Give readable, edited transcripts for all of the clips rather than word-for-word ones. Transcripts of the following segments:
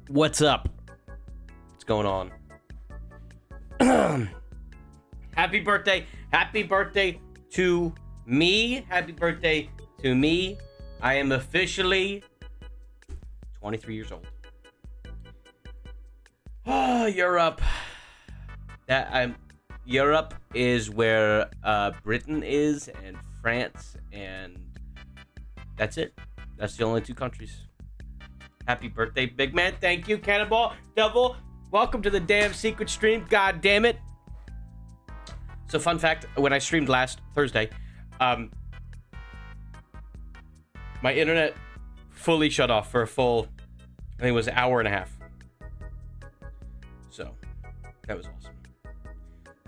What's up? What's going on? Happy birthday. Happy birthday to me. Happy birthday to me. I am officially 23 years old. Oh, Europe. Europe is where Britain is, and France, and that's it. That's the only two countries. Happy birthday, big man. Thank you, Cannonball Devil. Welcome to the damn secret stream. God damn it. So, fun fact, when I streamed last Thursday, my internet fully shut off for a full, I think it was an hour and a half. So, that was awesome.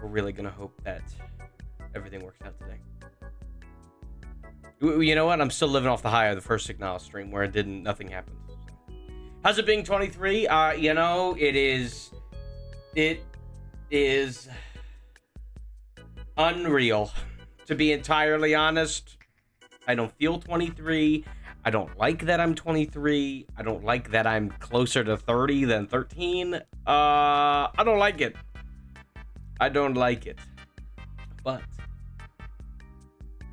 We're really gonna hope that everything works out today. You know what? I'm still living off the high of the first Signal stream where nothing happened. How's it being 23? You know, it is unreal. To be entirely honest, I don't feel 23. I don't like that I'm 23. I don't like that I'm closer to 30 than 13. I don't like it. I don't like it. But,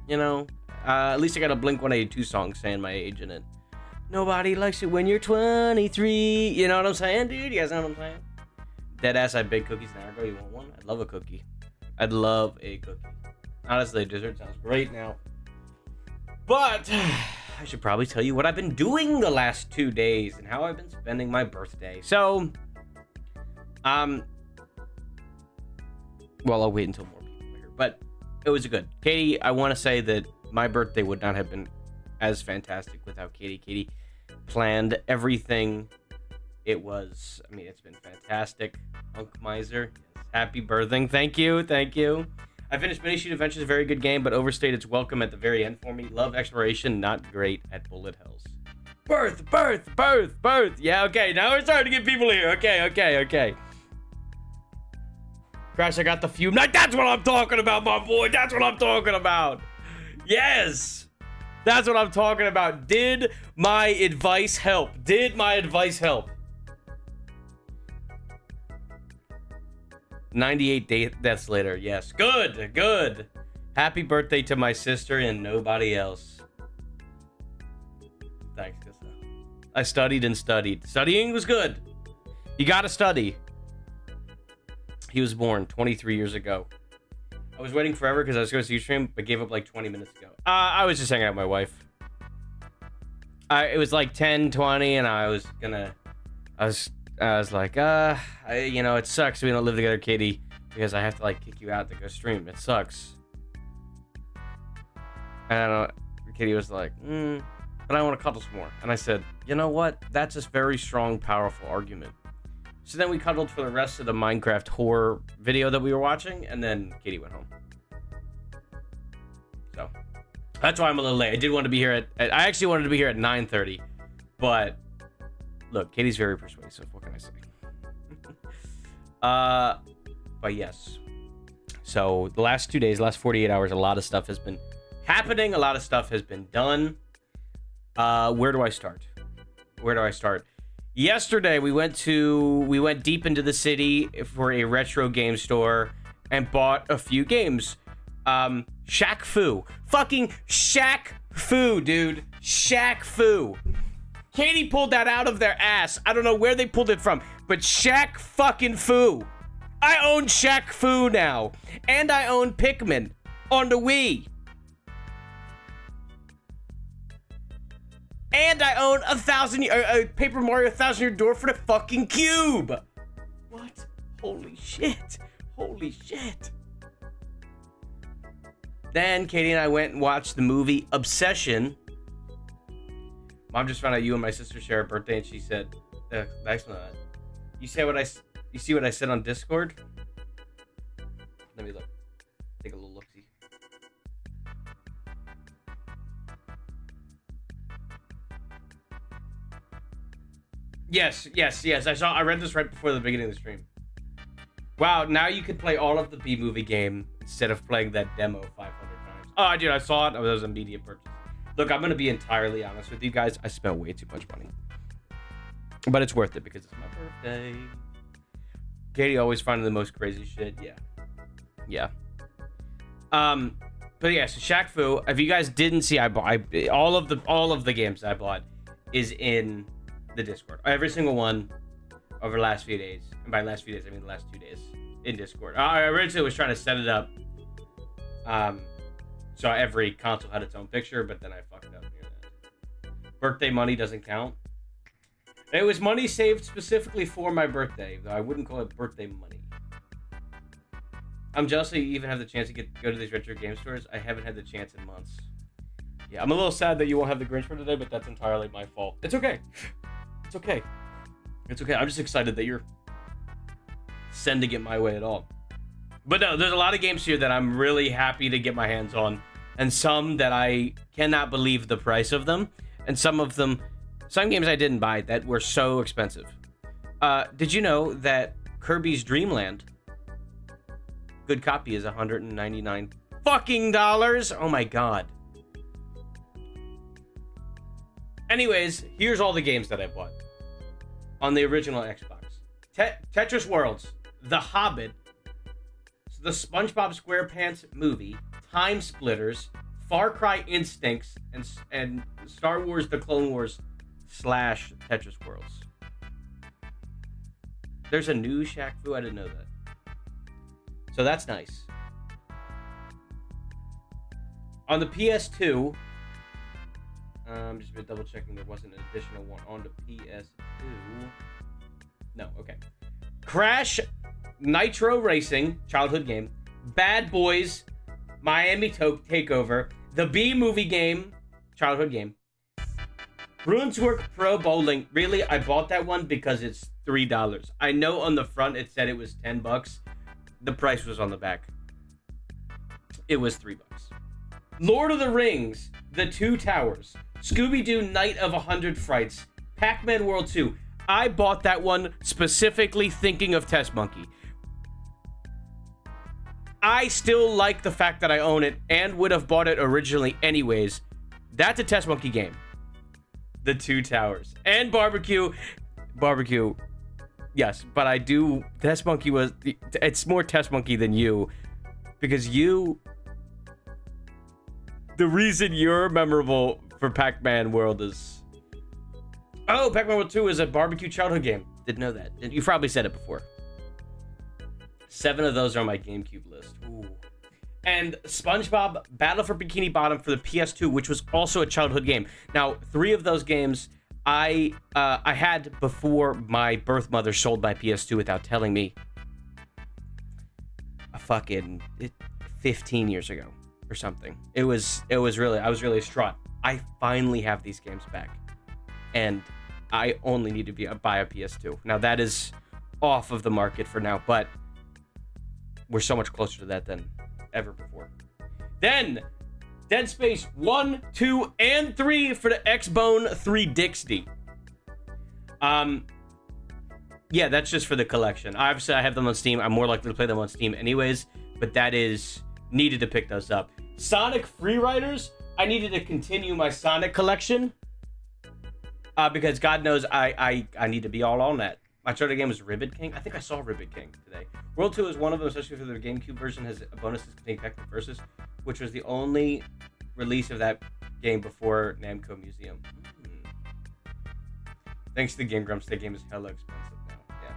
you know, at least I got a Blink-182 song saying my age in it. Nobody likes it when you're 23. You know what I'm saying, dude? You guys know what I'm saying? Deadass, I bake cookies an hour ago. You want one? I'd love a cookie. I'd love a cookie. Honestly, dessert sounds great now. But I should probably tell you what I've been doing the last 2 days and how I've been spending my birthday. So, well, I'll wait until more people are here. But it was good. Katie, I want to say that my birthday would not have been as fantastic without Katie. Katie planned everything. It was, I mean, it's been fantastic. Unk Miser, yes. Happy birthing. Thank you. Thank you. I finished Mini Shoot Adventures, a very good game, but overstayed its welcome at the very end for me. Love exploration, not great at bullet hells. Birth. Yeah, okay, now we're starting to get people here. Okay. Crash, I got the fume. Like, that's what I'm talking about, my boy. That's what I'm talking about. Yes. That's what I'm talking about. Did my advice help? 98 deaths later. Yes. Good. Happy birthday to my sister and nobody else. Thanks, Kissa. I studied and studied. Studying was good. You gotta study. He was born 23 years ago. I was waiting forever because I was going to see you stream, but gave up like 20 minutes ago. I was just hanging out with my wife. It was like 10:20, and I was like, you know, it sucks we don't live together, Katie, because I have to like kick you out to go stream. It sucks. And I don't know. Katie was like, but I want to cuddle some more. And I said, you know what? That's a very strong, powerful argument. So then we cuddled for the rest of the Minecraft horror video that we were watching, and then Katie went home. So that's why I'm a little late. I did want to be here I actually wanted to be here at 9:30, but look, Katie's very persuasive. What can I say? But yes. So the last 2 days, last 48 hours, a lot of stuff has been happening. A lot of stuff has been done. Where do I start? Yesterday, we went deep into the city for a retro game store and bought a few games. Shaq Fu. Fucking Shaq Fu, dude. Shaq Fu. Katie pulled that out of their ass. I don't know where they pulled it from, but Shaq fucking Fu. I own Shaq Fu now. And I own Pikmin on the Wii. And I own Paper Mario 1000-Year Door for the fucking cube. What? Holy shit. Then Katie and I went and watched the movie Obsession. Mom just found out you and my sister share a birthday, and she said, thanks for that. You see what I said on Discord? Let me look. Take a little look-see. Yes. I read this right before the beginning of the stream. Wow, now you can play all of the B-movie game instead of playing that demo 500 times. Oh, dude, I saw it. It was a media purchase. Look, I'm going to be entirely honest with you guys. I spent way too much money. But it's worth it because it's my birthday. Katie always finding the most crazy shit. Yeah. But yeah, so Shaq Fu. If you guys didn't see, I bought all of the games I bought is in the Discord. Every single one over the last few days. And by last few days, I mean the last 2 days in Discord. I originally was trying to set it up so every console had its own picture, but then I fucked up near that. Birthday money doesn't count. It was money saved specifically for my birthday, though I wouldn't call it birthday money. I'm jealous that you even have the chance to go to these retro game stores. I haven't had the chance in months. Yeah, I'm a little sad that you won't have the Grinch for today, but that's entirely my fault. It's okay. It's okay. It's okay. I'm just excited that you're sending it my way at all. But no, there's a lot of games here that I'm really happy to get my hands on, and some that I cannot believe the price of them, and some games I didn't buy that were so expensive. Did you know that Kirby's Dream Land, good copy, is $199 fucking dollars? Oh my god. Anyways, here's all the games that I bought on the original Xbox. Tetris Worlds, The Hobbit, the SpongeBob SquarePants movie, Time Splitters, Far Cry Instincts, and Star Wars: The Clone Wars / Tetris Worlds. There's a new Shaq Fu. I didn't know that. So that's nice. On the PS2, I'm just double checking there wasn't an additional one on the PS2. No, okay. Crash Nitro Racing, childhood game. Bad Boys, Miami Takeover. The B Movie game, childhood game. RuneSwork Pro Bowling. Really, I bought that one because it's $3. I know on the front it said it was $10. The price was on the back. It was $3. Lord of the Rings, The Two Towers. Scooby-Doo Night of 100 Frights. Pac-Man World 2. I bought that one specifically thinking of Test Monkey. I still like the fact that I own it and would have bought it originally anyways. That's a Test Monkey game. The Two Towers. And Barbecue. Yes, but I do... Test Monkey was... It's more Test Monkey than you. Because you... The reason you're memorable for Pac-Man World is... Oh, Pac-Man World 2 is a barbecue childhood game. Didn't know that. You probably said it before. 7 of those are on my GameCube list. Ooh. And SpongeBob Battle for Bikini Bottom for the PS2, which was also a childhood game. Now, 3 of those games I had before my birth mother sold my PS2 without telling me. A fucking 15 years ago or something. It was really, I was really distraught. I finally have these games back. And I only need to buy a PS2. Now, that is off of the market for now, but we're so much closer to that than ever before. Then, Dead Space 1, 2, and 3 for the Xbone 360. Yeah, that's just for the collection. Obviously, I have them on Steam. I'm more likely to play them on Steam anyways, but that is needed to pick those up. Sonic Freeriders, I needed to continue my Sonic collection. Because God knows I need to be all on that. My starter game was Ribbit King. I think I saw Ribbit King today. World 2 is one of them, especially for the GameCube version, has bonuses containing Pac-Man Versus, which was the only release of that game before Namco Museum. Thanks to the Game Grumps, that game is hella expensive now. Yeah.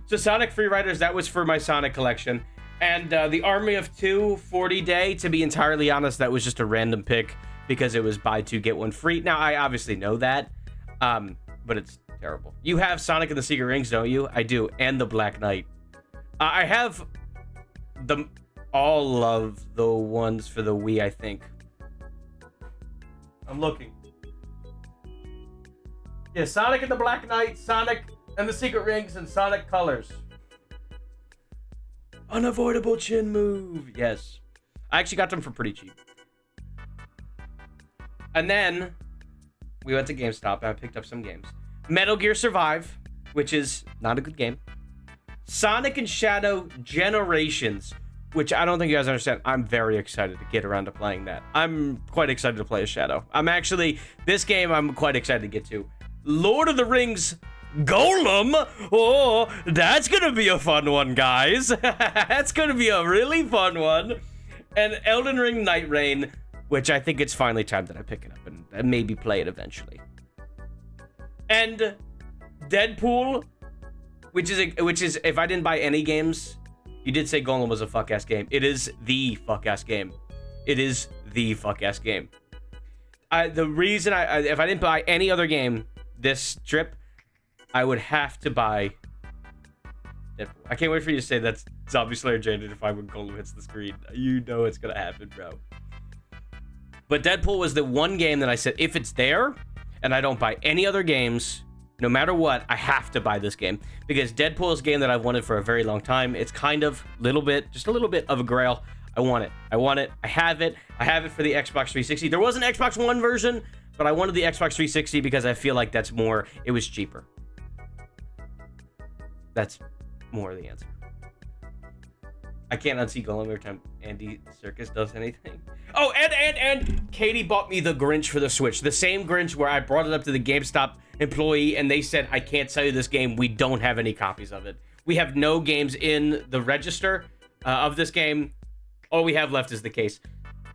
So Sonic Freeriders, that was for my Sonic collection. And the Army of Two 40 Day, to be entirely honest, that was just a random pick because it was buy 2, get 1 free. Now, I obviously know that. But it's terrible. You have Sonic and the Secret Rings, don't you? I do, and the Black Knight. I have all of the ones for the Wii, I think. I'm looking. Yeah, Sonic and the Black Knight, Sonic and the Secret Rings, and Sonic Colors. Unavoidable chin move. Yes. I actually got them for pretty cheap. And then we went to GameStop and I picked up some games. Metal Gear Survive, which is not a good game. Sonic and Shadow Generations, which I don't think you guys understand. I'm very excited to get around to playing that. I'm quite excited to play as Shadow. This game I'm quite excited to get to. Lord of the Rings, Golem? Oh, that's gonna be a fun one, guys. That's gonna be a really fun one. And Elden Ring Night Rain, which I think it's finally time that I pick it up and maybe play it eventually. And Deadpool, which is if I didn't buy any games, you did say Golem was a fuck-ass game. It is the fuck-ass game. It is the fuck-ass game. The reason if I didn't buy any other game this trip, I would have to buy Deadpool. I can't wait for you to say that's Zombie Slayer J-identified when Golem hits the screen. You know it's gonna happen, bro. But Deadpool was the one game that I said, if it's there, and I don't buy any other games, no matter what, I have to buy this game. Because Deadpool is a game that I've wanted for a very long time. It's kind of just a little bit of a grail. I want it. I have it. I have it for the Xbox 360. There was an Xbox One version, but I wanted the Xbox 360 because I feel like it was cheaper. That's more the answer. I can't unsee Golem every time Andy Serkis does anything. Oh, and Katie bought me the Grinch for the Switch. The same Grinch where I brought it up to the GameStop employee and they said, I can't sell you this game. We don't have any copies of it. We have no games in the register of this game. All we have left is the case.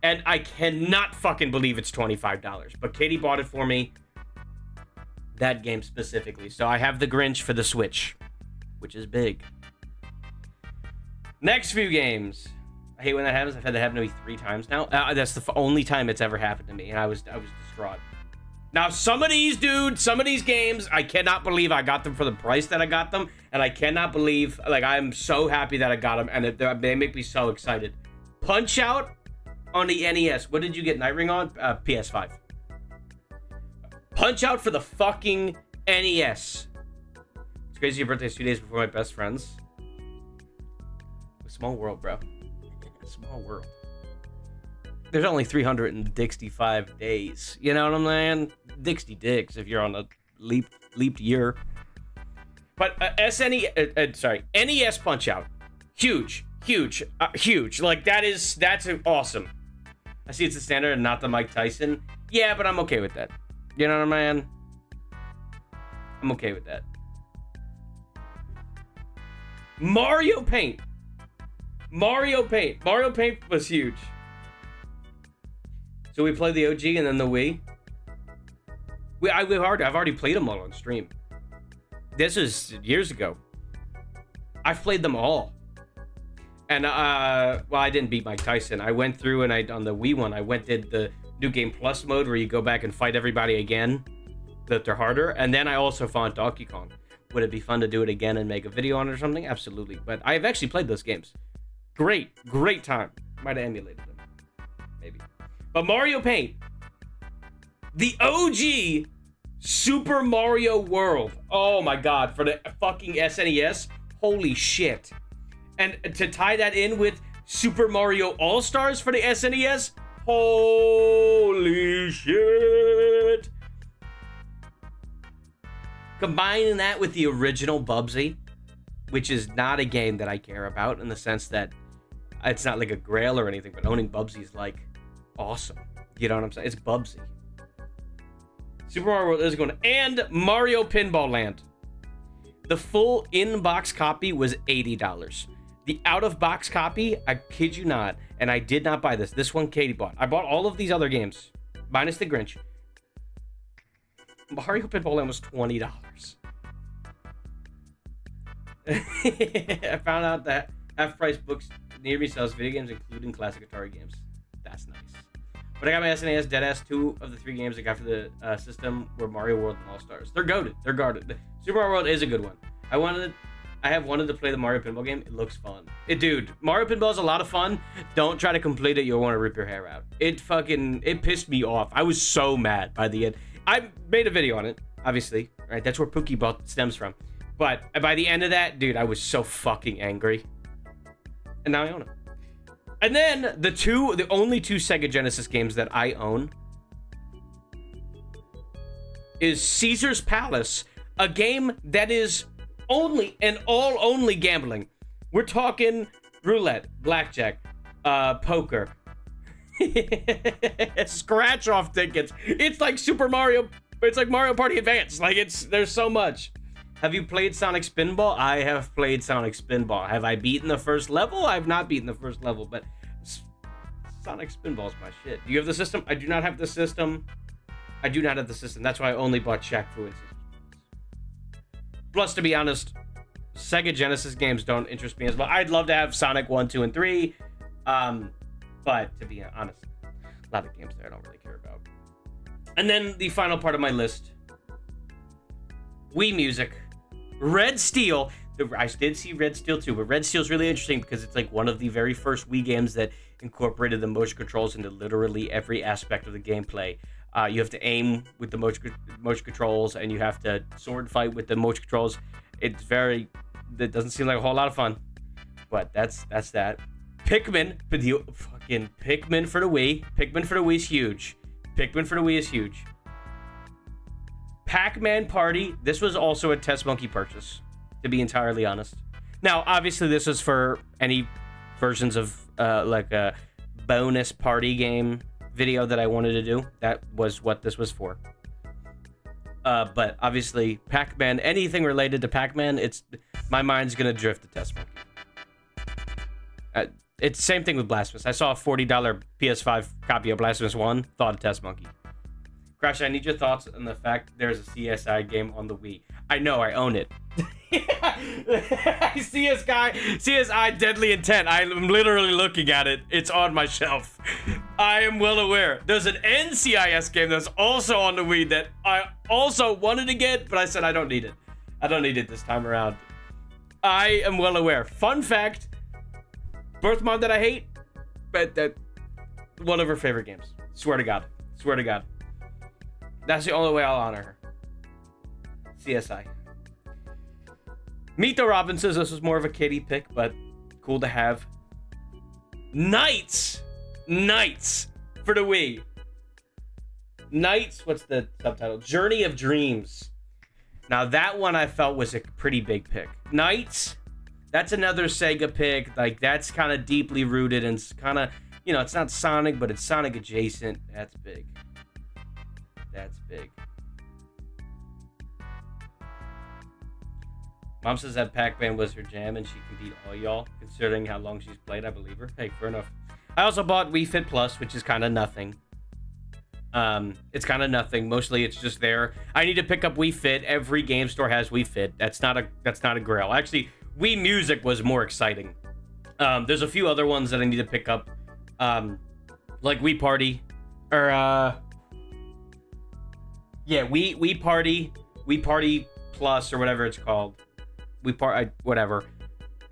And I cannot fucking believe it's $25. But Katie bought it for me. That game specifically. So I have the Grinch for the Switch, which is big. Next few games. I hate when that happens. I've had that happen to me 3 times now. That's the only time it's ever happened to me, and I was distraught. Now, some of these games, I cannot believe I got them for the price that I got them, and I cannot believe, like, I'm so happy that I got them, and they make me so excited. Punch-Out on the NES. What did you get Night Ring on? PS5. Punch-Out for the fucking NES. It's crazy your birthday's 2 days before my best friend's. Small world, bro. Small world. There's only 365 days. You know what I'm saying? Dixty dicks if you're on a leaped year. But NES Punch-Out. Huge. Like, that's awesome. I see it's the standard and not the Mike Tyson. Yeah, but I'm okay with that. You know what I mean? I'm okay with that. Mario Paint was huge. So we played the OG and then the Wii. I've already played them all on stream. This is years ago. I've played them all. And well, I didn't beat Mike Tyson. I went through and on the Wii one, did the New Game Plus mode where you go back and fight everybody again, that they're harder. And then I also fought Donkey Kong. Would it be fun to do it again and make a video on it or something? Absolutely. But I've actually played those games. Great time. Might have emulated them. Maybe. But Mario Paint. The OG Super Mario World. Oh my god. For the fucking SNES. Holy shit. And to tie that in with Super Mario All-Stars for the SNES. Holy shit. Combining that with the original Bubsy, which is not a game that I care about in the sense that it's not like a grail or anything, but owning Bubsy is like awesome. You know what I'm saying? It's Bubsy. Super Mario World is going to, and Mario Pinball Land. The full in-box copy was $80. The out-of-box copy, I kid you not, and I did not buy this. This one Katie bought. I bought all of these other games, minus the Grinch. Mario Pinball Land was $20. I found out that half-price books near me sells video games, including classic Atari games. That's nice. But I got my SNES Deadass. 2 of the 3 games I got for the system were Mario World and All-Stars. They're goated. They're guarded. Super Mario World is a good one. I have wanted to play the Mario Pinball game. It looks fun. Dude, Mario Pinball is a lot of fun. Don't try to complete it. You'll want to rip your hair out. It pissed me off. I was so mad by the end. I made a video on it, obviously. Right? That's where Pokeball stems from. But by the end of that, dude, I was so fucking angry. And now I own it. And then the only 2 Sega Genesis games that I own is Caesar's Palace, a game that is only gambling. We're talking roulette, blackjack, poker, scratch off tickets. It's like Super Mario. It's like Mario Party Advance. Like there's so much. Have you played Sonic Spinball? I have played Sonic Spinball. Have I beaten the first level? I've not beaten the first level, but Sonic Spinball is my shit. Do you have the system? I do not have the system. I do not have the system. That's why I only bought Shaq Fu and Systems Plus, to be honest, Sega Genesis games don't interest me as well. I'd love to have Sonic 1, 2, and 3. But to be honest, a lot of games there I don't really care about. And then the final part of my list. Wii Music. Red Steel. I did see Red Steel too, but Red Steel is really interesting because it's like one of the very first Wii games that incorporated the motion controls into literally every aspect of the gameplay. You have to aim with the motion controls, and you have to sword fight with the motion controls. It doesn't seem like a whole lot of fun, but that's that. Pikmin for the fucking Pikmin for the Wii. Pikmin for the Wii is huge. Pikmin for the Wii is huge. Pac-Man Party. This was also a Test Monkey purchase, to be entirely honest. Now, obviously, this was for any versions of like a bonus party game video that I wanted to do. That was what this was for. But obviously, Pac-Man, anything related to Pac-Man, my mind's gonna drift to Test Monkey. It's the same thing with Blasphemous. I saw a $40 PS5 copy of Blasphemous 1, thought of Test Monkey. Crash, I need your thoughts on the fact there's a CSI game on the Wii. I know, I own it. CSI Deadly Intent. I'm literally looking at it. It's on my shelf. I am well aware. There's an NCIS game that's also on the Wii that I also wanted to get, but I said I don't need it. I don't need it this time around. I am well aware. Fun fact, Birth Mom that I hate, but that one of her favorite games. Swear to God. Swear to God. That's the only way I'll honor her. CSI. Meet the Robinsons. This was more of a kiddie pick, but cool to have. Knights for the Wii. Knights, what's the subtitle? Journey of Dreams. Now that one I felt was a pretty big pick. Knights, that's another Sega pick. Like, that's kind of deeply rooted and kind of, it's not Sonic, but it's Sonic adjacent. That's big. That's big. Mom says that Pac-Man was her jam and she can beat all y'all, considering how long she's played. I believe her. Hey, fair enough. I also bought Wii Fit Plus, which is kind of nothing. It's kind of nothing. Mostly it's just there. I need to pick up Wii Fit. Every game store has Wii Fit. That's not a grail. Actually, Wii Music was more exciting. There's a few other ones that I need to pick up. Like Wii Party. Or, Wii Party Plus, or whatever it's called. Whatever.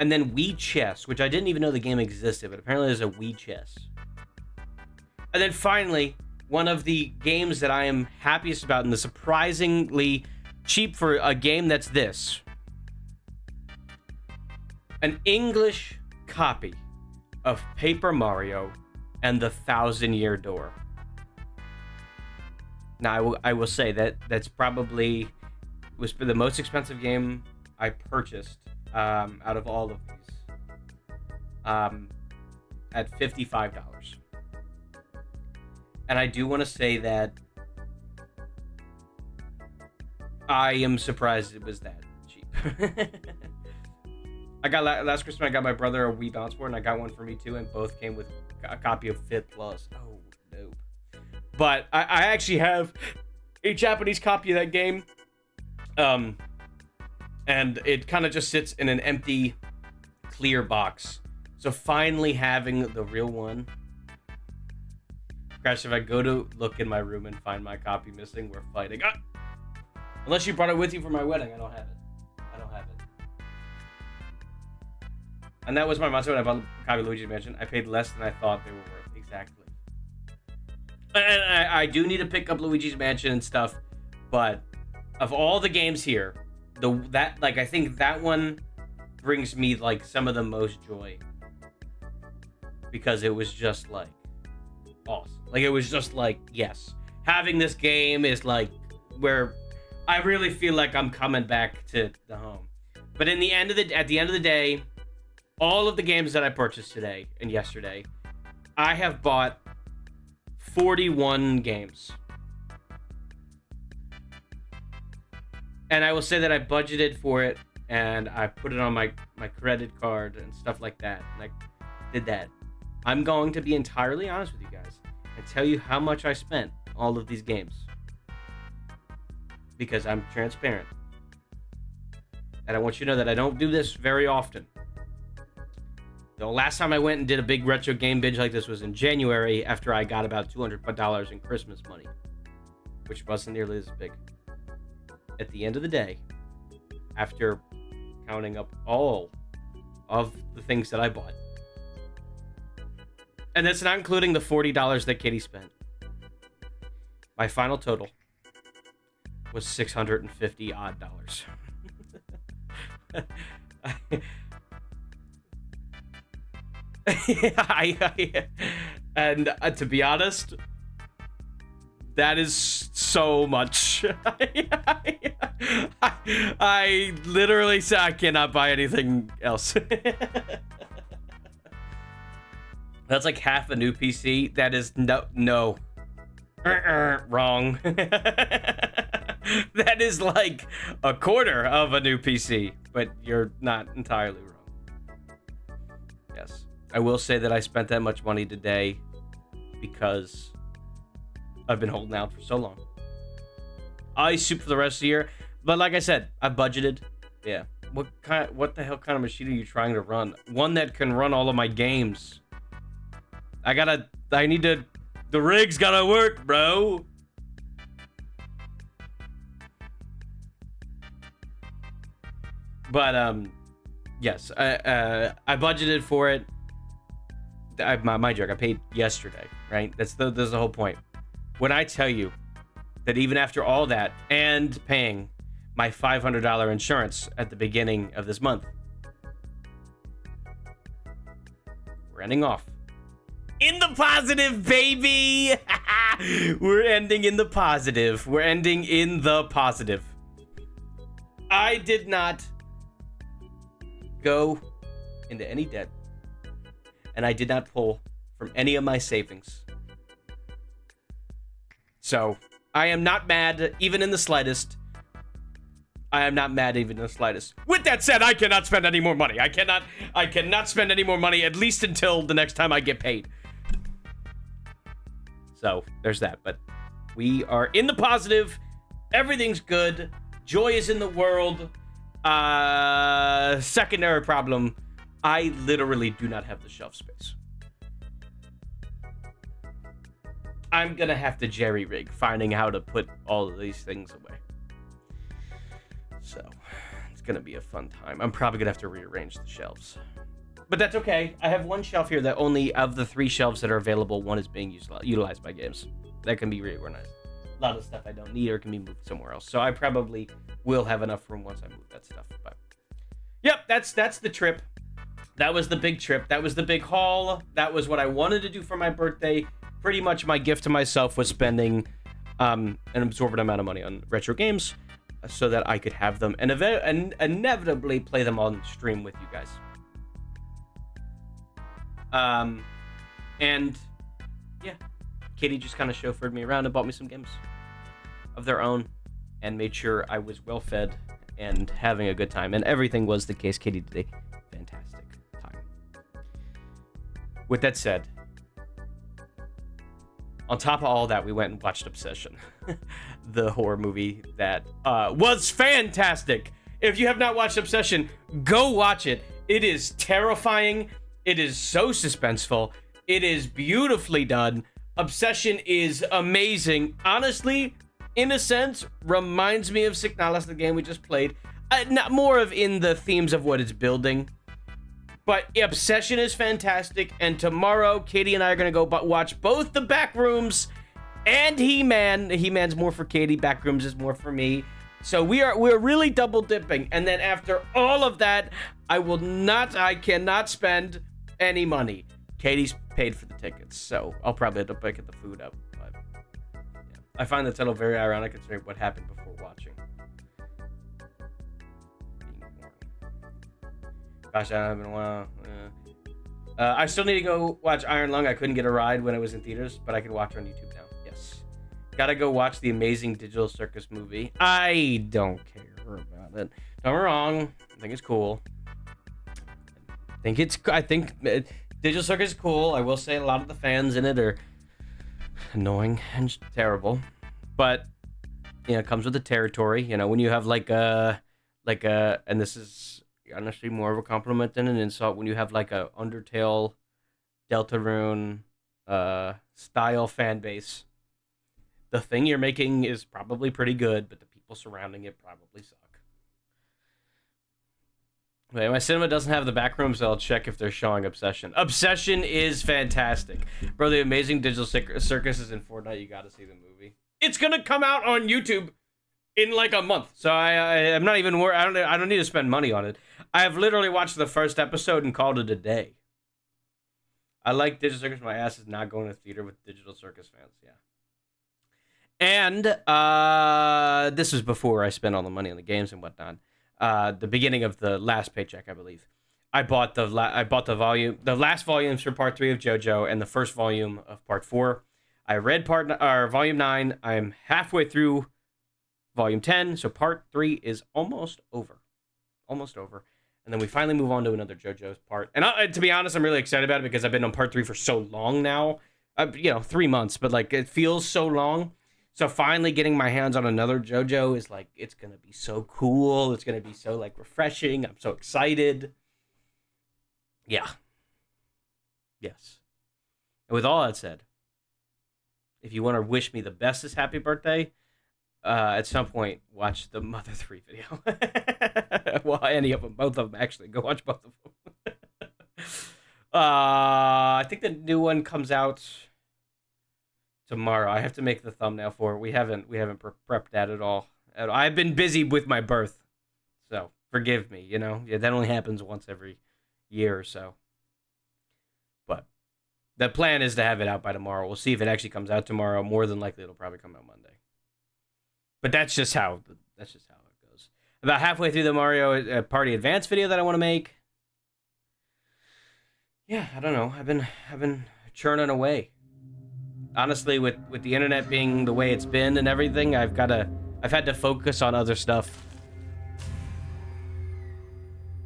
And then Wii Chess, which I didn't even know the game existed, but apparently there's a Wii Chess. And then finally, one of the games that I am happiest about, and the surprisingly cheap for a game that's this. An English copy of Paper Mario and the Thousand-Year Door. Now, I will say that's probably was the most expensive game I purchased out of all of these. At $55. And I do want to say that I am surprised it was that cheap. I got last Christmas, I got my brother a Wii Bounce Board, and I got one for me too, and both came with a copy of Fit Plus. Oh, nope. But I actually have a Japanese copy of that game. And it kind of just sits in an empty, clear box. So finally having the real one. Crash, if I go to look in my room and find my copy missing, we're fighting. Ah! Unless you brought it with you for my wedding, I don't have it. And that was my mindset when I bought a copy of Luigi's Mansion. I paid less than I thought they were worth. Exactly. And I do need to pick up Luigi's Mansion and stuff, but of all the games here, I think that one brings me like some of the most joy, because it was just like awesome. Like, it was just like, yes, having this game is like where I really feel like I'm coming back to the home. But at the end of the day, all of the games that I purchased today and yesterday, I have bought 41 games. And I will say that I budgeted for it and I put it on my credit card and stuff like that. And I did that. I'm going to be entirely honest with you guys and tell you how much I spent on all of these games. Because I'm transparent. And I want you to know that I don't do this very often. The last time I went and did a big retro game binge like this was in January after I got about $200 in Christmas money, which wasn't nearly as big. At the end of the day, after counting up all of the things that I bought, and that's not including the $40 that Katie spent, my final total was $650 odd. And to be honest, that is so much. I literally said I cannot buy anything else. That's like half a new PC. That is no. Wrong. That is like a quarter of a new PC, but you're not entirely wrong. Yes. I will say that I spent that much money today because I've been holding out for so long. I soup for the rest of the year, but like I said, I budgeted. Yeah. What the hell kind of machine are you trying to run? One that can run all of my games. The rig's gotta work, bro. But yes, I budgeted for it. Mind you, I got paid yesterday, right? That's the whole point. When I tell you that even after all that and paying my $500 insurance at the beginning of this month, we're ending off in the positive, baby. We're ending in the positive. We're ending in the positive. I did not go into any debt, and I did not pull from any of my savings. So I am not mad even in the slightest. I am not mad even in the slightest. With that said, I cannot spend any more money. I cannot spend any more money, at least until the next time I get paid. So there's that. But we are in the positive. Everything's good. Joy is in the world. Secondary problem. I literally do not have the shelf space. I'm gonna have to jerry-rig finding how to put all of these things away. So, it's gonna be a fun time. I'm probably gonna have to rearrange the shelves. But that's okay. I have one shelf here that only, of the 3 shelves that are available, one is being utilized by games. That can be reorganized. A lot of stuff I don't need or can be moved somewhere else. So I probably will have enough room once I move that stuff. But yep, that's the trip. That was the big trip. That was the big haul. That was what I wanted to do for my birthday. Pretty much my gift to myself was spending an absorbent amount of money on retro games so that I could have them and inevitably play them on stream with you guys. And yeah, Katie just kind of chauffeured me around and bought me some games of their own and made sure I was well fed and having a good time. And everything was the case. Katie did a fantastic time. With that said, on top of all that, we went and watched Obsession, the horror movie that was fantastic. If you have not watched Obsession, go watch it. It is terrifying. It is so suspenseful. It is beautifully done. Obsession is amazing. Honestly, in a sense, reminds me of Signalis, the game we just played. Not more of in the themes of what it's building. But Obsession is fantastic, and tomorrow, Katie and I are going to go watch both the Backrooms and He-Man. He-Man's more for Katie, Backrooms is more for me. So we're really double dipping, and then after all of that, I cannot spend any money. Katie's paid for the tickets, so I'll probably have to pick the food up. But yeah. I find the title very ironic considering what happened before watching. Gosh, I haven't been a while. I still need to go watch Iron Lung. I couldn't get a ride when it was in theaters, but I can watch it on YouTube now. Yes. Gotta go watch the Amazing Digital Circus movie. I don't care. sure about it. Don't get me wrong. I think it's cool. I think Digital Circus is cool. I will say a lot of the fans in it are annoying and terrible, but it comes with the territory. When you have and this is honestly more of a compliment than an insult. When you have like a Undertale, Deltarune, style fan base, the thing you're making is probably pretty good, but the people surrounding it probably suck. Wait, my cinema doesn't have the back room, so I'll check if they're showing Obsession. Obsession is fantastic. Bro, the Amazing Digital Circus is in Fortnite. You gotta see the movie. It's gonna come out on YouTube in like a month. So I'm not even worried. I don't need to spend money on it. I have literally watched the first episode and called it a day. I like Digital Circus. My ass is not going to theater with Digital Circus fans. Yeah. And this was before I spent all the money on the games and whatnot. The beginning of the last paycheck, I believe. I bought the last volumes for part 3 of JoJo and the first volume of part 4. I read volume 9. I'm halfway through volume 10, so part 3 is almost over. Almost over. And then we finally move on to another JoJo's part. And to be honest, I'm really excited about it because I've been on part 3 for so long now. 3 months, but like it feels so long. So finally getting my hands on another JoJo is like, it's going to be so cool. It's going to be so like refreshing. I'm so excited. Yeah. Yes. And with all that said, if you want to wish me the bestest happy birthday, at some point, watch the Mother 3 video. Well, any of them. Both of them, actually. Go watch both of them. I think the new one comes out tomorrow. I have to make the thumbnail for it. We haven't prepped that at all. I've been busy with my birth, so forgive me. Yeah, that only happens once every year or so. But the plan is to have it out by tomorrow. We'll see if it actually comes out tomorrow. More than likely, it'll probably come out Monday. But that's just how it goes. About halfway through the Mario Party Advance video that I want to make. Yeah, I don't know. I've been churning away. Honestly, with the internet being the way it's been and everything, I've had to focus on other stuff.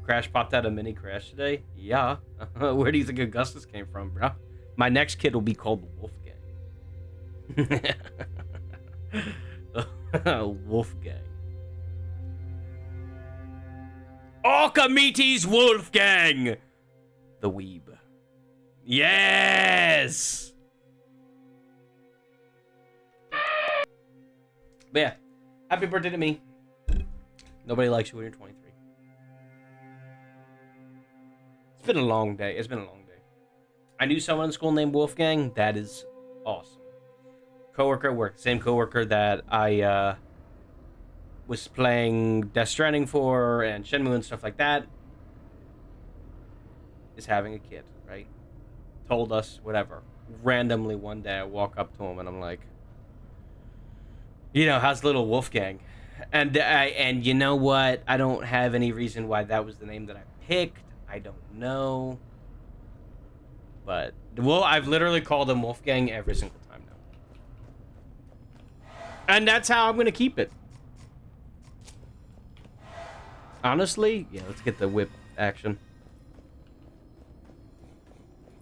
Crash popped out a mini Crash today? Yeah. Where do you think Augustus came from, bro? My next kid will be called Wolfgang. Wolfgang. Archimedes Wolfgang! The weeb. Yes! But yeah, happy birthday to me. Nobody likes you when you're 23. It's been a long day. I knew someone in school named Wolfgang. That is awesome. Coworker at work. Same coworker that I was playing Death Stranding for and Shenmue and stuff like that is having a kid, right? Told us, whatever. Randomly one day I walk up to him and I'm like, how's little Wolfgang? And you know what? I don't have any reason why that was the name that I picked. I don't know. But, well, I've literally called him Wolfgang every single time now. And that's how I'm going to keep it. Honestly, yeah, let's get the whip action.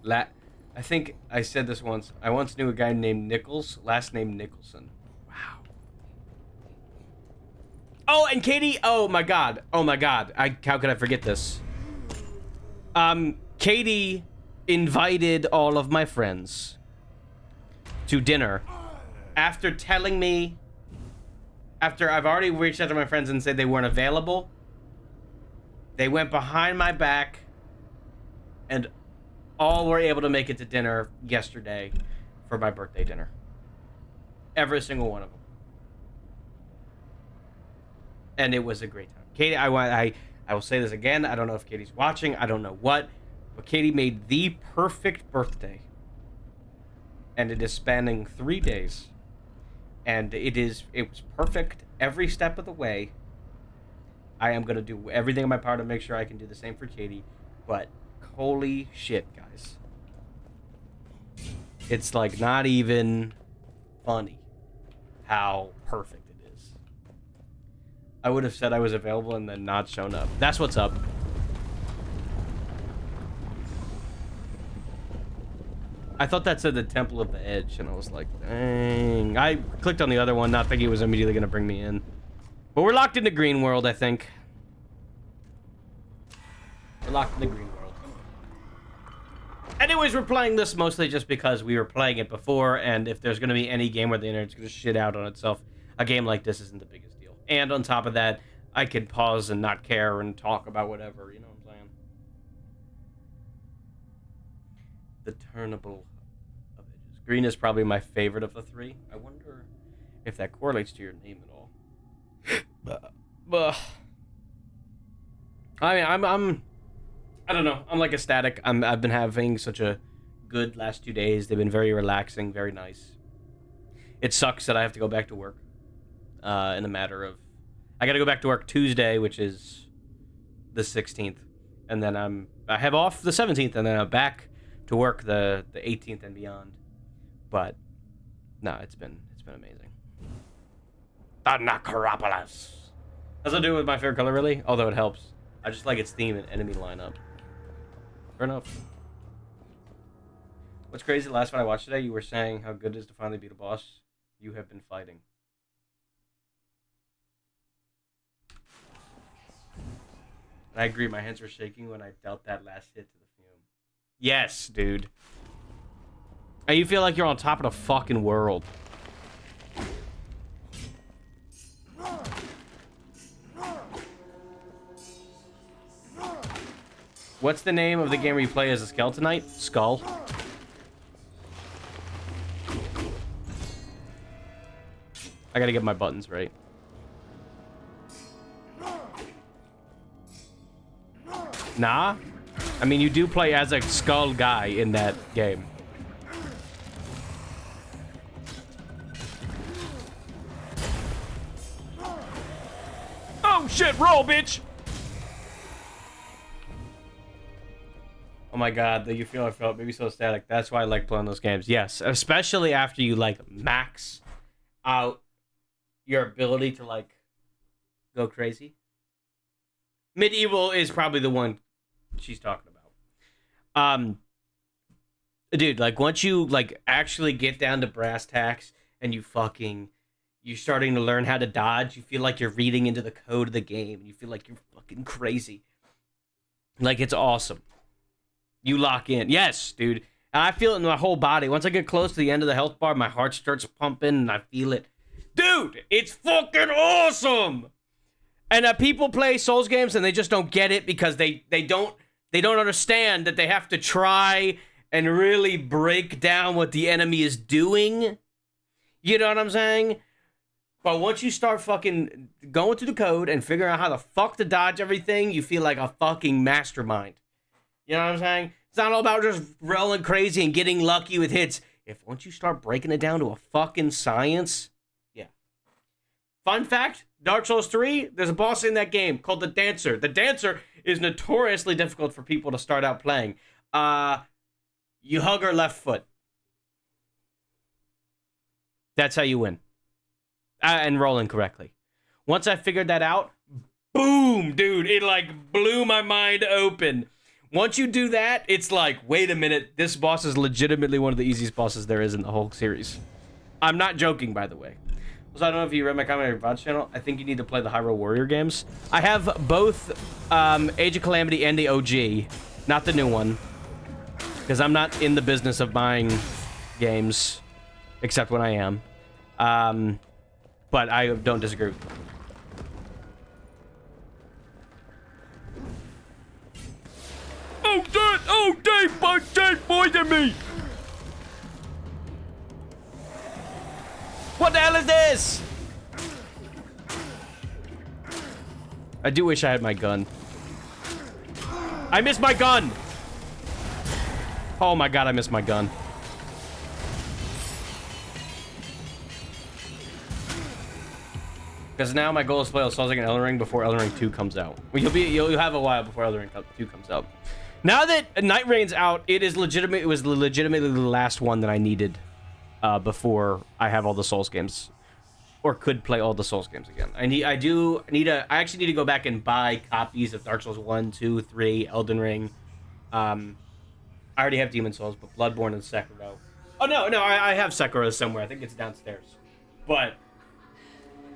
I think I said this once. I once knew a guy named Nichols, last name Nicholson. Wow. Oh, and Katie, oh my god. How could I forget this? Katie invited all of my friends to dinner after telling me, after I've already reached out to my friends and said they weren't available. They went behind my back and all were able to make it to dinner yesterday for my birthday dinner. Every single one of them. And it was a great time. Katie, I will say this again. I don't know if Katie's watching. I don't know what. But Katie made the perfect birthday. And it is spanning 3 days. And it was perfect every step of the way. I am going to do everything in my power to make sure I can do the same for Katie. But holy shit, guys. It's like not even funny how perfect it is. I would have said I was available and then not shown up. That's what's up. I thought that said the Temple of the Edge, and I was like, dang. I clicked on the other one, not thinking it was immediately going to bring me in. But we're locked into Green World, I think. We're locked into Green World. Anyways, we're playing this mostly just because we were playing it before, and if there's going to be any game where the internet's going to shit out on itself, a game like this isn't the biggest deal. And on top of that, I can pause and not care and talk about whatever, you know what I'm saying? The Turnable of Edges. Green is probably my favorite of the three. I wonder if that correlates to your name at all. I mean, I don't know. I'm like ecstatic. I've been having such a good last 2 days. They've been very relaxing, very nice. It sucks that I have to go back to work in a matter of... I got to go back to work Tuesday, which is the 16th. And then I have off the 17th, and then I'm back to work the 18th and beyond. But no, it's been amazing. The Necropolis. Has to do with my favorite color, really? Although it helps. I just like its theme and enemy lineup. Fair enough. What's crazy, the last one I watched today, you were saying how good it is to finally beat a boss you have been fighting. And I agree, my hands were shaking when I dealt that last hit to the fume. Yes, dude. And you feel like you're on top of the fucking world. What's the name of the game where you play as a Skeleton Knight? Skull. I gotta get my buttons right. Nah? I mean, you do play as a skull guy in that game. Oh shit, roll, bitch! Oh my god, you feel I felt maybe so static. That's why I like playing those games. Yes, especially after you like max out your ability to like go crazy. Medieval is probably the one she's talking about. Dude, like once you like actually get down to brass tacks and you're starting to learn how to dodge, you feel like you're reading into the code of the game. You feel like you're fucking crazy. Like it's awesome. You lock in. Yes, dude. And I feel it in my whole body. Once I get close to the end of the health bar, my heart starts pumping and I feel it. Dude, it's fucking awesome. And people play Souls games and they just don't get it because they don't understand that they have to try and really break down what the enemy is doing. You know what I'm saying? But once you start fucking going through the code and figuring out how the fuck to dodge everything, you feel like a fucking mastermind. You know what I'm saying? It's not all about just rolling crazy and getting lucky with hits. Once you start breaking it down to a fucking science, yeah. Fun fact, Dark Souls 3, there's a boss in that game called the Dancer. The Dancer is notoriously difficult for people to start out playing. You hug her left foot. That's how you win. And rolling correctly. Once I figured that out, boom, dude, it like blew my mind open. Once you do that, it's like, wait a minute, this boss is legitimately one of the easiest bosses there is in the whole series. I'm not joking, by the way. So I don't know if you read my comment on your VOD channel. I think you need to play the Hyrule Warrior games. I have both Age of Calamity and the OG, not the new one. Because I'm not in the business of buying games, except when I am. But I don't disagree with them. Oh, they poisoned me! What the hell is this? I do wish I had my gun. I missed my gun! Oh my god, I missed my gun. Because now my goal is to play Souls like an Elden Ring before Elden Ring 2 comes out. Well, you'll have a while before Elden Ring 2 comes out. Now that Night Rain's out, it was legitimately the last one that I needed before I have all the Souls games. or could play all the Souls games again. I actually need to go back and buy copies of Dark Souls 1, 2, 3, Elden Ring. I already have Demon Souls, but Bloodborne and Sekiro. Oh no, I have Sekiro somewhere. I think it's downstairs. But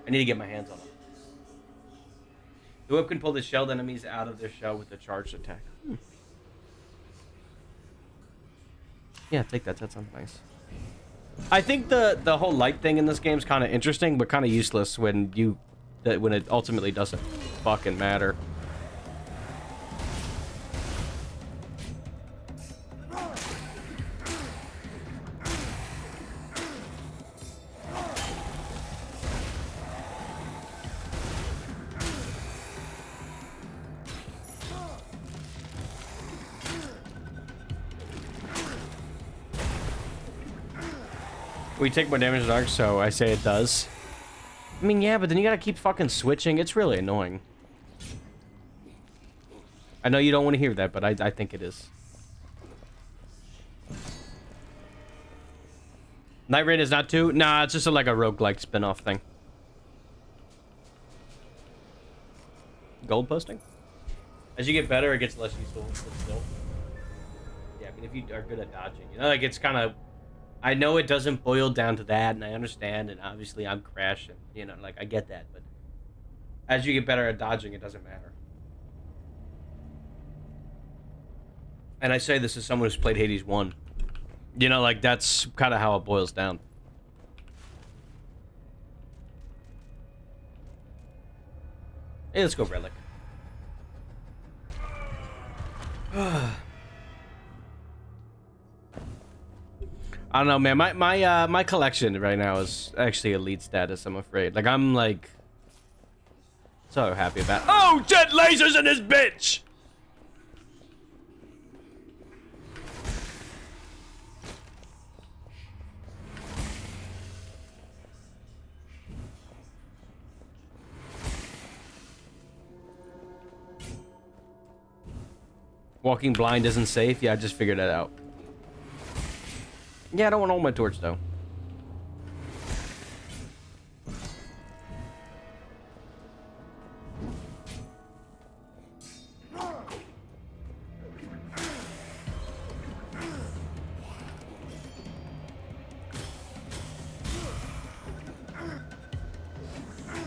I need to get my hands on it. The whip can pull the shelled enemies out of their shell with a charged attack. Yeah, take that. That sounds nice. I think the whole light thing in this game is kind of interesting, but kind of useless when it ultimately doesn't fucking matter. We take more damage in Dark, so I say it does. I mean, yeah, but then you gotta keep fucking switching. It's really annoying. I know you don't want to hear that, but I think it is. Night Raid is not too? Nah, it's just like a roguelike spin-off thing. Gold posting? As you get better, it gets less useful, but still. Yeah, I mean, if you are good at dodging, you know, like, it's kind of... I know it doesn't boil down to that, and I understand, and obviously I'm crashing, you know, like, I get that, but as you get better at dodging, it doesn't matter. And I say this as someone who's played Hades 1. You know, like, that's kind of how it boils down. Hey, let's go Relic. I don't know, man. My collection right now is actually elite status, I'm afraid. Like, I'm, like, so happy about... Oh, jet lasers in this bitch! Walking blind isn't safe? Yeah, I just figured that out. Yeah, I don't want to hold my torch, though.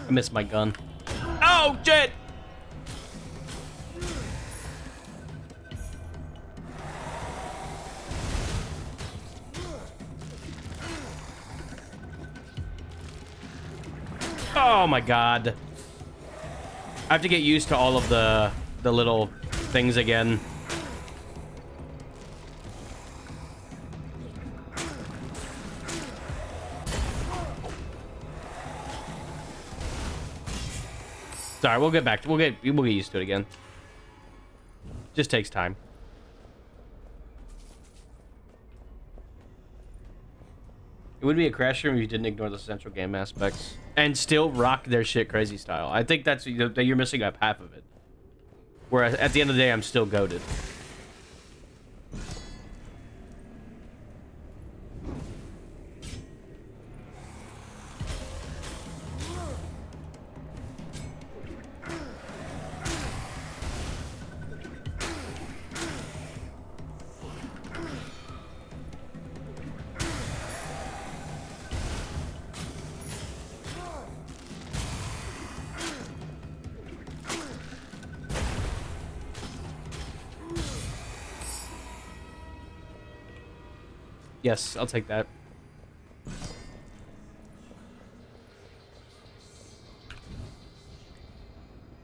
I missed my gun. Oh, shit! Oh my god. I have to get used to all of the little things again. Sorry, we'll get back to, we'll get used to it again. Just takes time. It would be a crash room if you didn't ignore the central game aspects and still rock their shit crazy style. I think that's you're missing up half of it. Whereas at the end of the day, I'm still goated. Yes, I'll take that.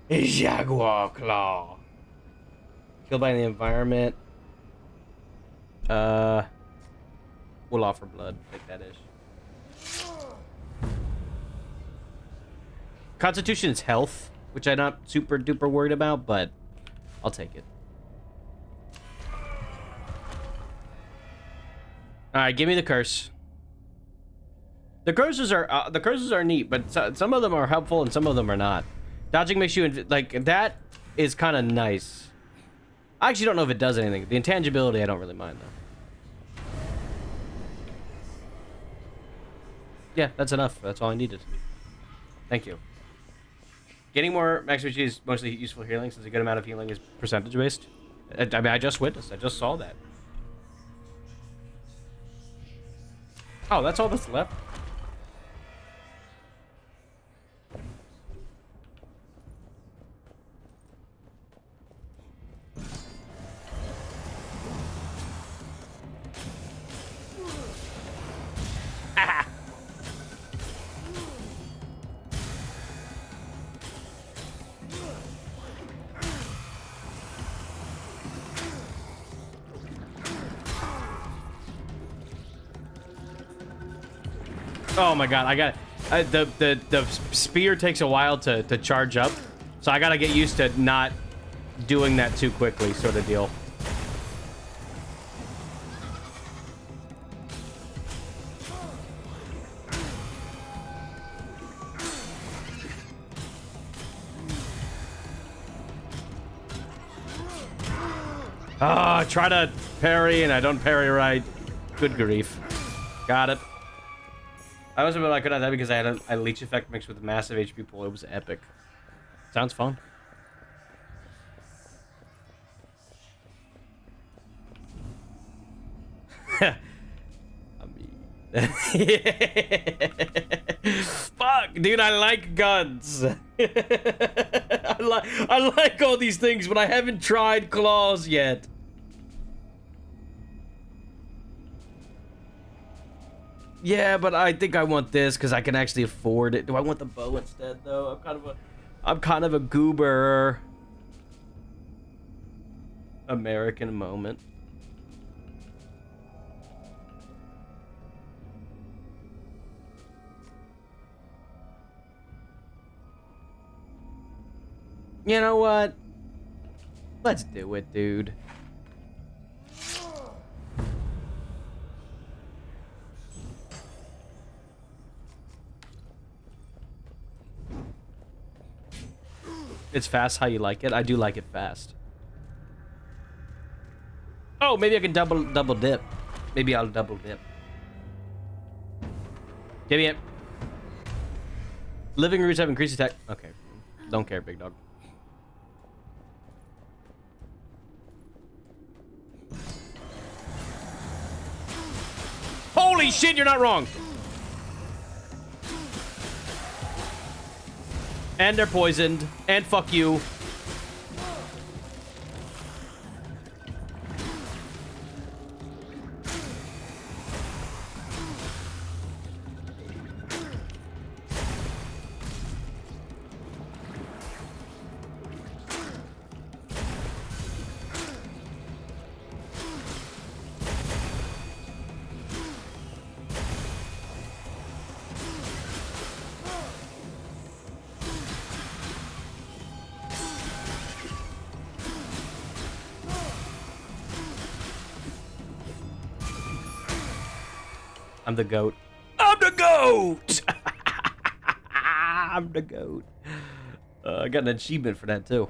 Jaguar Claw. Killed by the environment. We'll offer blood. Take that ish. Constitution is health, which I'm not super duper worried about, but I'll take it. All right, give me the curse. The curses are neat, but some of them are helpful and some of them are not. Dodging makes you like that is kind of nice. I actually don't know if it does anything. The intangibility I don't really mind though. Yeah, that's enough. That's all I needed. Thank you. Getting more max HP is mostly useful healing since a good amount of healing is percentage based. I mean, I just witnessed. I just saw that. Oh, that's all that's left. Oh my god, I got the spear takes a while to charge up, so I gotta get used to not doing that too quickly, sort of deal. Ah, try to parry and I don't parry right. Good grief. Got it. I was really good at that because I had a leech effect mixed with a massive HP pool. It was epic. Sounds fun. I mean... Fuck, dude, I like guns. I like all these things, but I haven't tried claws yet. Yeah, but I think I want this because I can actually afford it. Do I want the bow instead, though? I'm kind of a goober. American moment. You know what? Let's do it, dude. It's fast how you like it. I do like it fast. Oh, maybe I can double dip. Maybe I'll double dip. Give me it. Living roots have increased attack. Okay. Don't care, big dog. Holy shit, you're not wrong. And they're poisoned. And fuck you. I'm the goat. I'm the goat! I'm the goat. I got an achievement for that, too.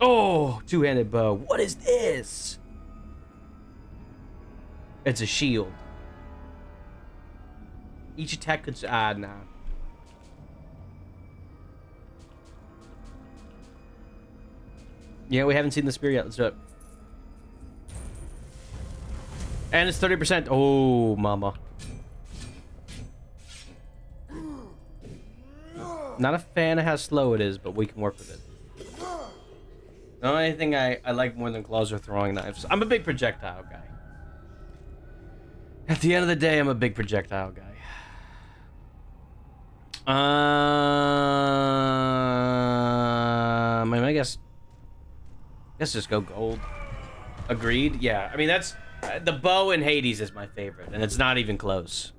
Oh, two-handed bow. What is this? It's a shield. Each attack could... Ah, nah. Yeah, we haven't seen the spear yet. Let's do it. And it's 30%. Oh, mama. Not a fan of how slow it is, but we can work with it. The only thing I like more than claws are throwing knives. I'm a big projectile guy. At the end of the day, I'm a big projectile guy. I guess just go gold. Agreed? Yeah. I mean, that's... the bow in Hades is my favorite, and it's not even close.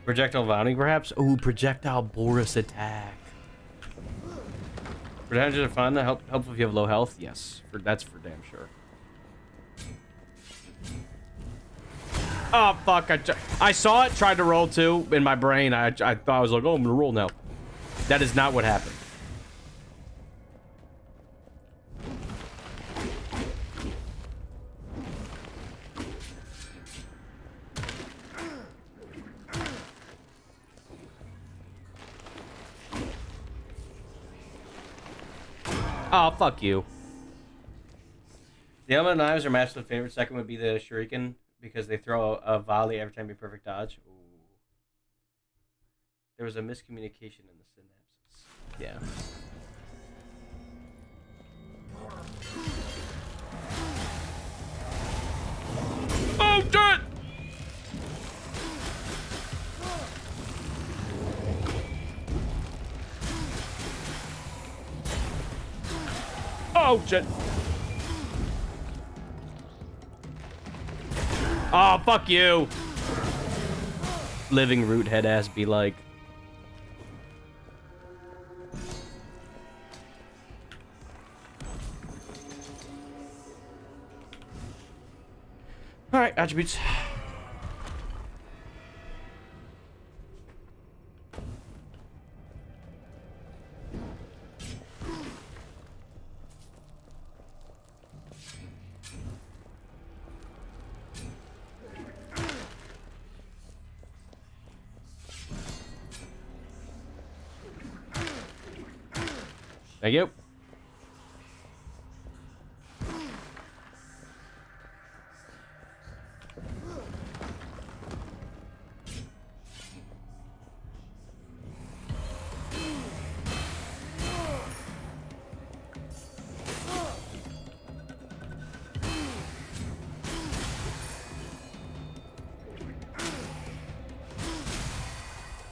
Projectile vounding, perhaps? Ooh, projectile Boris attack. Pretenders are fun. Helpful if you have low health. Yes, that's for damn sure. Oh fuck! I saw it. Tried to roll too in my brain. I thought I was like, oh, I'm gonna roll now. That is not what happened. Oh, fuck you. The element knives are my absolute favorite. Second would be the shuriken because they throw a volley every time you perfect dodge. Ooh. There was a miscommunication in the synapses. Yeah. Oh, shit! Oh, shit. Oh, fuck you. Living root head ass be like. All right, attributes. Thank you.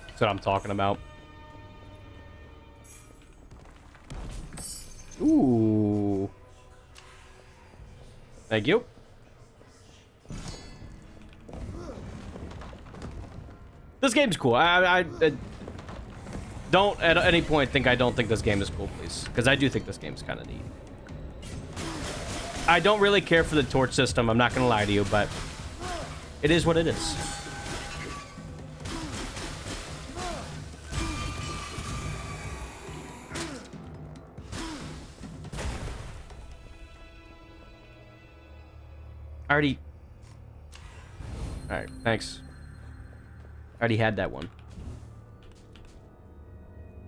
That's what I'm talking about. Ooh. Thank you. This game's cool. I don't at any point think I don't think this game is cool, please. Because I do think this game's kind of neat. I don't really care for the torch system, I'm not going to lie to you, but it is what it is. Already. All right, thanks. Already had that one.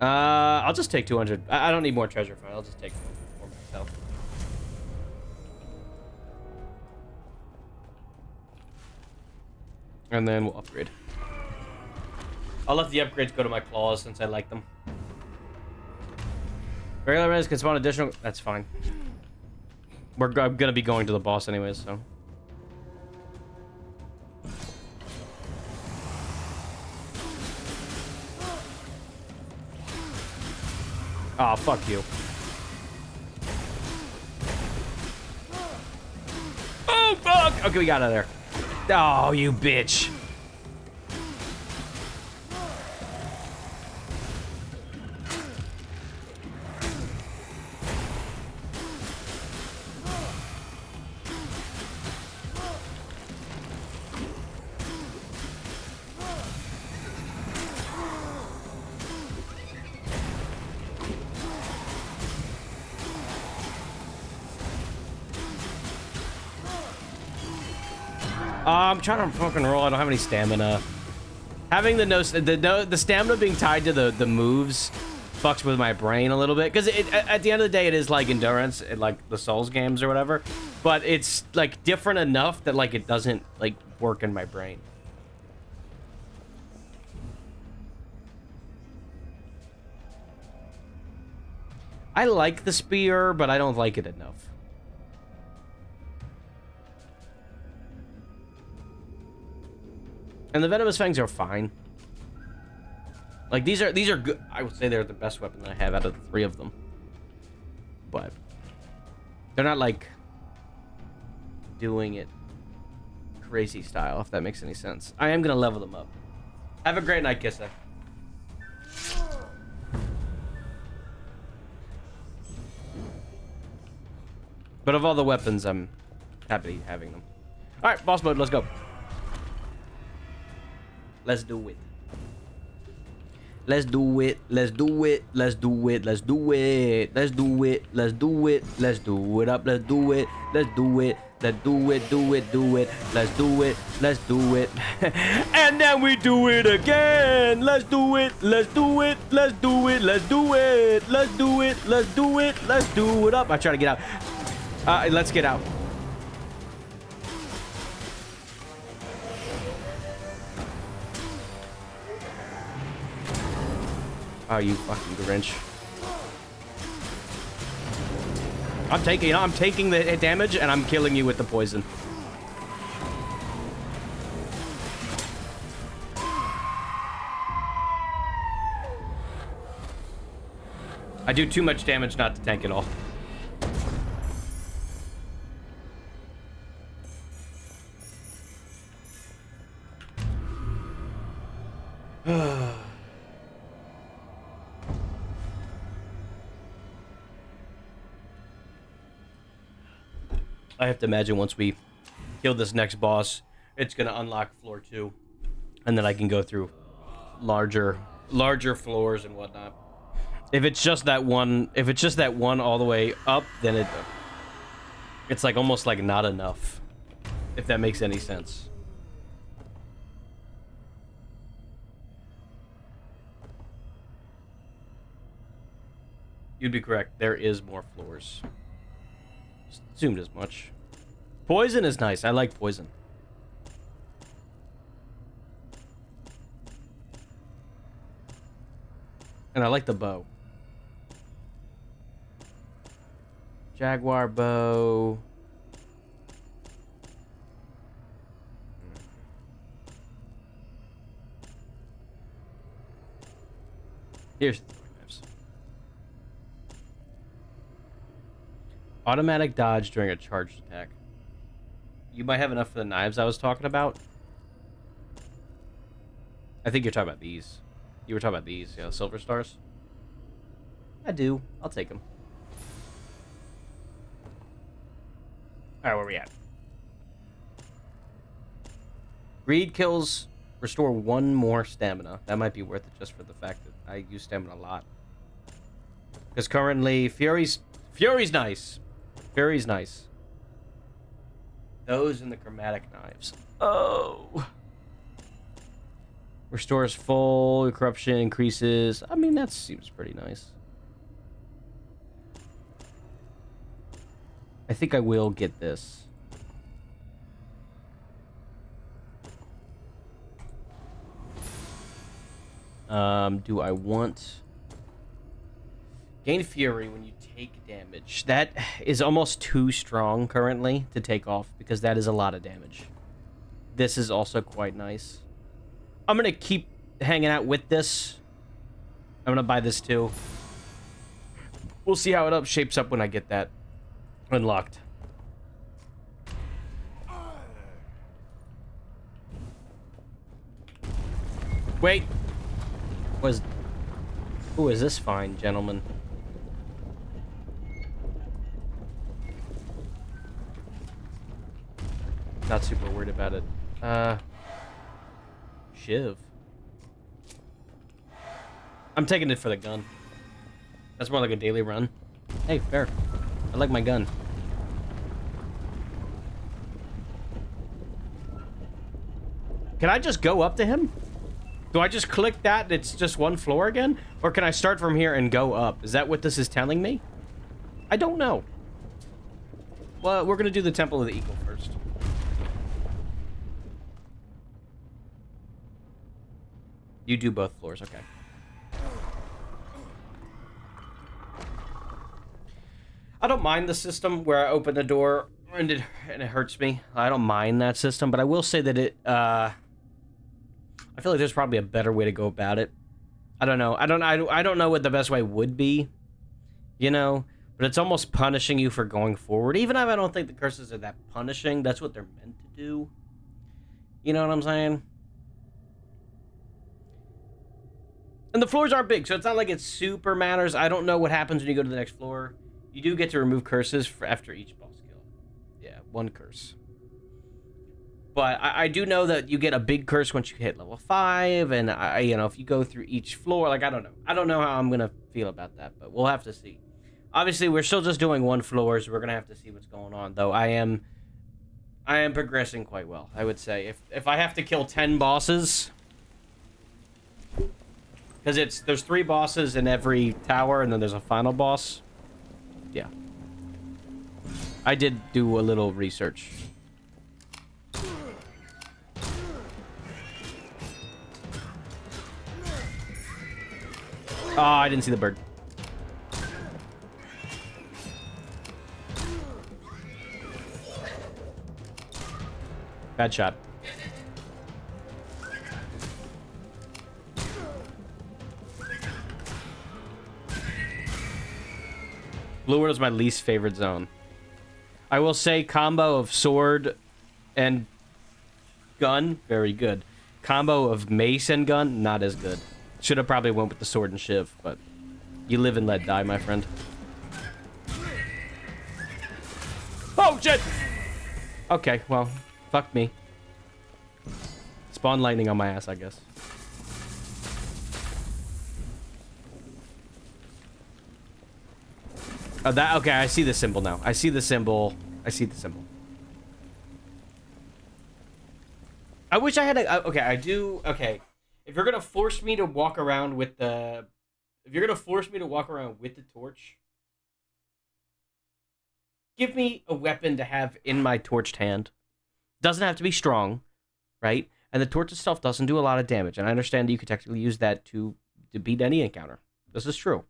I'll just take 200. I don't need more treasure fine. I'll just take more myself. And then we'll upgrade. I'll let the upgrades go to my claws since I like them. Regular runners can spawn additional. That's fine. I'm gonna be going to the boss anyways, so. Oh, fuck you. Oh, fuck! Okay, we got out of there. Oh, you bitch. I'm trying to fucking roll. I don't have any stamina. Having the stamina being tied to the moves fucks with my brain a little bit, because at the end of the day it is like endurance, like the Souls games or whatever, but it's like different enough that like it doesn't like work in my brain. I like the spear, but I don't like it enough. And the venomous fangs are fine. Like these are good. I would say they're the best weapon that I have out of the 3 of them. But they're not like doing it crazy style, if that makes any sense. I am gonna level them up. Have a great night, Kissa. But of all the weapons, I'm happy having them. All right, boss mode. Let's go. Let's do it. Let's do it. Let's do it. Let's do it. Let's do it. Let's do it. Let's do it. Let's do it up. Let's do it. Let's do it. Let's do it. Do it. Do it. Let's do it. Let's do it. And then we do it again. Let's do it. Let's do it. Let's do it. Let's do it. Let's do it. Let's do it. Let's do it up. I try to get out. Let's get out. Oh, you fucking Grinch. I'm taking the damage and I'm killing you with the poison. I do too much damage not to tank it all. I have to imagine once we kill this next boss, it's gonna unlock floor 2, and then I can go through larger floors and whatnot. If it's just that one, all the way up, then it's like almost like not enough. If that makes any sense. You'd be correct. There is more floors. Assumed as much. Poison is nice. I like poison. And I like the bow. Jaguar bow. Here's the knives. Automatic dodge during a charged attack. You might have enough for the knives I was talking about. I think you're talking about these. You were talking about these, yeah, silver stars. I do. I'll take them. All right, where are we at? Greed kills restore 1 more stamina. That might be worth it just for the fact that I use stamina a lot. Because currently, Fury's nice. Fury's nice. Those and the chromatic knives. Oh. Restores full, corruption increases. I mean, that seems pretty nice. I think I will get this. Do I want... Gain Fury when you take damage. That is almost too strong currently to take off because that is a lot of damage. This is also quite nice. I'm gonna keep hanging out with this. I'm gonna buy this too. We'll see how it shapes up when I get that unlocked. Wait. Who is this fine gentleman? Not super worried about it. Shiv. I'm taking it for the gun. That's more like a daily run. Hey, fair. I like my gun. Can I just go up to him? Do I just click that and it's just 1 floor again? Or can I start from here and go up? Is that what this is telling me? I don't know. Well, we're gonna do the Temple of the Eagle first. You do both floors, okay. I don't mind the system where I open the door and it hurts me. I don't mind that system, but I will say that I feel like there's probably a better way to go about it. I don't know. I don't know what the best way would be, you know, but it's almost punishing you for going forward. Even if I don't think the curses are that punishing, that's what they're meant to do. You know what I'm saying? And the floors aren't big, so it's not like it super matters. I don't know what happens when you go to the next floor. You do get to remove curses after each boss kill. Yeah, 1 curse. But I do know that you get a big curse once you hit level 5, and you know, if you go through each floor, like, I don't know. I don't know how I'm gonna feel about that, but we'll have to see. Obviously, we're still just doing 1 floor, so we're gonna have to see what's going on. Though I am progressing quite well, I would say. If I have to kill 10 bosses, because there's 3 bosses in every tower, and then there's a final boss. Yeah, I did do a little research. Oh, I didn't see the bird. Bad shot. Blue World is my least favorite zone. I will say combo of sword and gun, very good. Combo of mace and gun, not as good. Should have probably went with the sword and shiv, but you live and let die, my friend. Oh, shit! Okay, well, fuck me. Spawn lightning on my ass, I guess. Oh, okay, I see the symbol now. I see the symbol. I see the symbol. I wish I had a... Okay, I do... Okay. If you're gonna force me to walk around with the... If you're gonna force me to walk around with the torch, give me a weapon to have in my torched hand. Doesn't have to be strong, right? And the torch itself doesn't do a lot of damage. And I understand that you could technically use that to beat any encounter. This is true.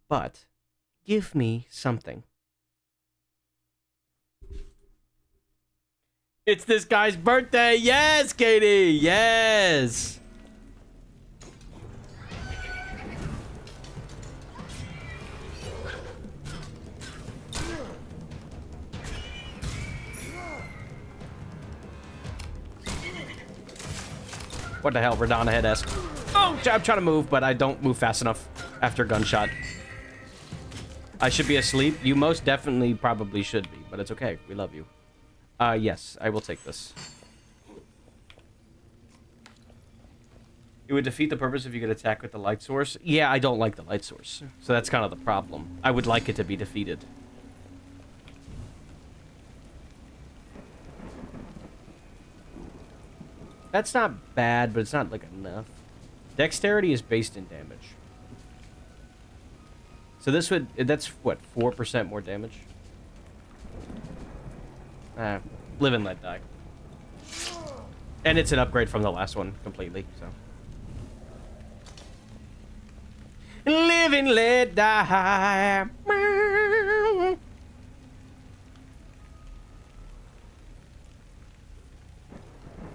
But give me something. It's this guy's birthday. Yes, Katie. Yes. What the hell, Radana head-esque. Oh, I'm trying to move, but I don't move fast enough after gunshot. I should be asleep. You most definitely probably should be, but it's okay. We love you. Yes, I will take this. It would defeat the purpose if you could attack with the light source. Yeah, I don't like the light source, so that's kind of the problem. I would like it to be defeated. That's not bad, but it's not, like, enough. Dexterity is based in damage. So this would... That's, what, 4% more damage? Live and let die. And it's an upgrade from the last one, completely, so... Live and let die.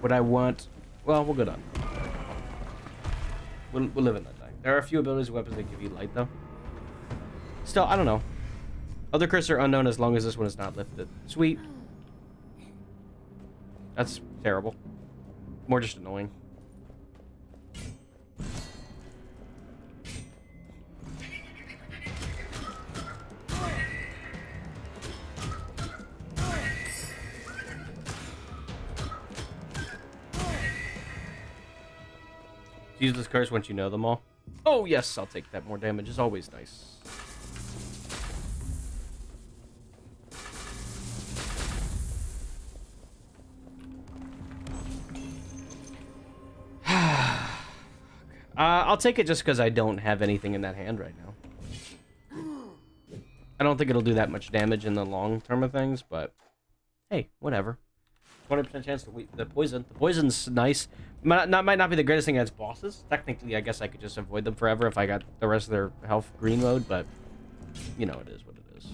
What I want... Well, we'll go down. We'll live and let die. There are a few abilities and weapons that give you light, though. Still, I don't know. Other curses are unknown as long as this one is not lifted. Sweet. That's terrible. More just annoying. Use this curse once you know them all. Oh, yes, I'll take that. More damage is always nice. I'll take it just because I don't have anything in that hand right now. I don't think it'll do that much damage in the long term of things, but hey, whatever. 20% chance to the poison. The poison's nice. Might not be the greatest thing against bosses. Technically, I guess I could just avoid them forever if I got the rest of their health green mode, but you know, it is what it is.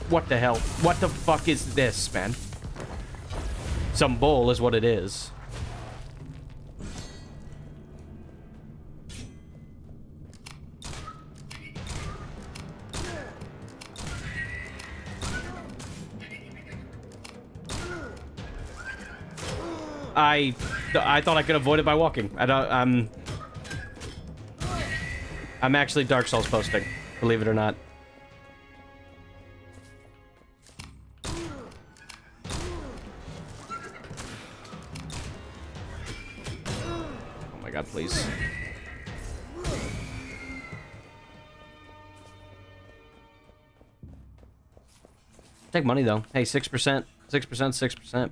What the hell? What the fuck is this, man? Some bull is what it is. I thought I could avoid it by walking. I'm actually Dark Souls posting, believe it or not. Oh my god, please. Take money though. Hey, 6%, 6%.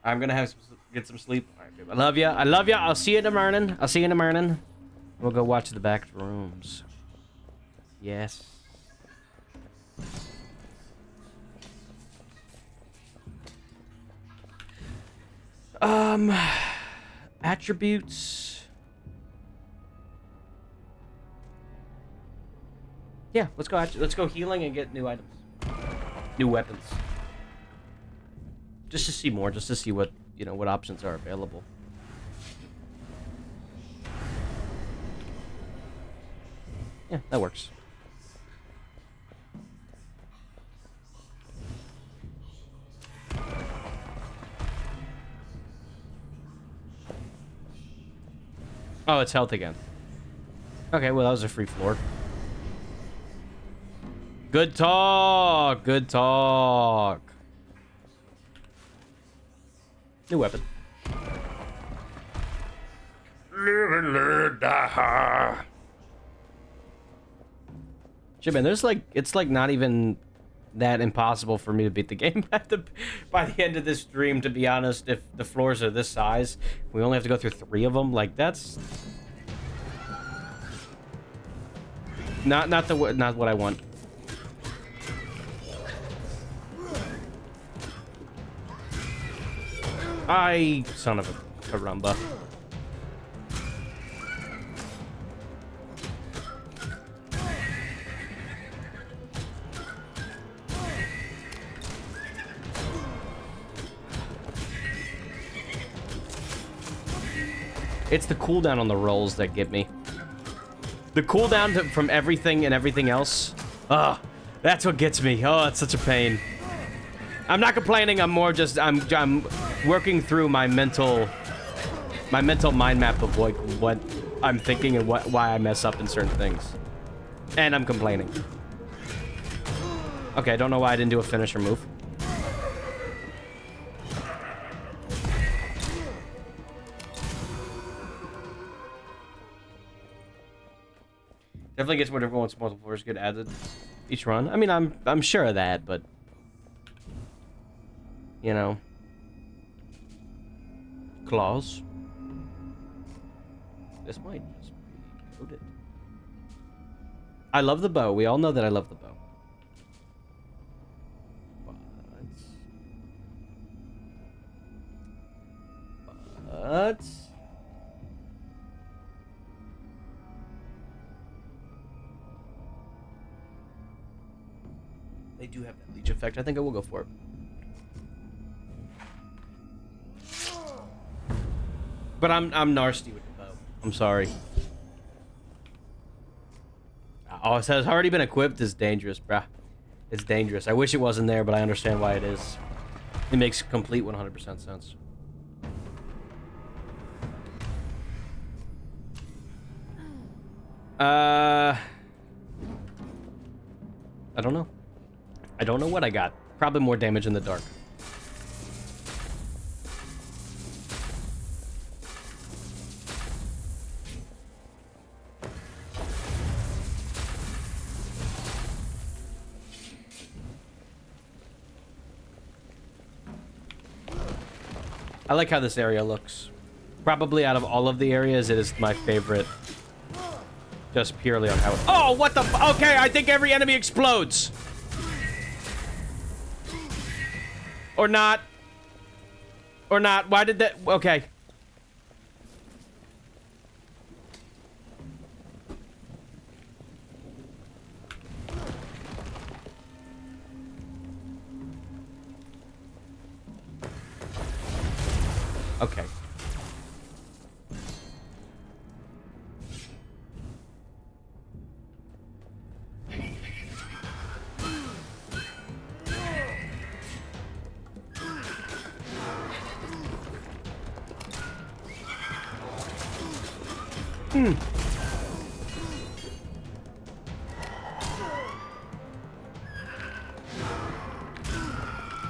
I'm gonna get some sleep. All right, babe. I love you. I love you. I'll see you in the morning. I'll see you in the morning. We'll go watch the back rooms. Yes. Attributes. Yeah, let's go. Let's go healing and get new items, new weapons. Just to see more, just to see what, you know, what options are available. Yeah, that works. Oh, it's health again. Okay, well, that was a free floor. Good talk. Good talk. New weapon. Live and let die. Shit, man, there's like, it's like not even that impossible for me to beat the game by the end of this stream, to be honest. If the floors are this size, we only have to go through 3 of them. Like, that's not what I want. Son of a caramba. It's the cooldown on the rolls that get me. The cooldown from everything and everything else. Ugh, that's what gets me. Oh, it's such a pain. I'm not complaining. I'm more just I'm working through my mental mind map of like what I'm thinking and why I mess up in certain things. And I'm complaining. Okay, I don't know why I didn't do a finisher move. Definitely gets whatever once multiple floors get added each run. I mean, I'm sure of that, but you know, claws. This might just be coded. I love the bow. We all know that I love the bow. But they do have that leech effect. I think I will go for it. But I'm nasty with the bow. I'm sorry. Oh, it says already been equipped is dangerous, bruh. It's dangerous. I wish it wasn't there, but I understand why it is. It makes complete 100% sense. I don't know. I don't know what I got. Probably more damage in the dark. I like how this area looks. Probably out of all of the areas, it is my favorite. Just purely on how it... Oh, what the... Okay, I think every enemy explodes. Or not. Or not. Why did that... Okay. Okay.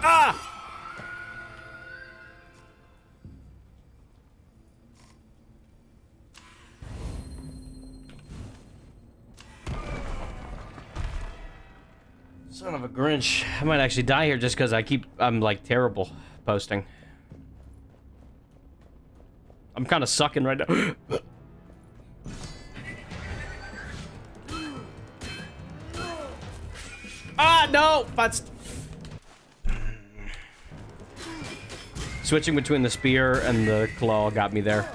Ah! Son of a Grinch. I might actually die here just because I'm like terrible posting. I'm kind of sucking right now. Ah, no! That's... Switching between the spear and the claw got me there.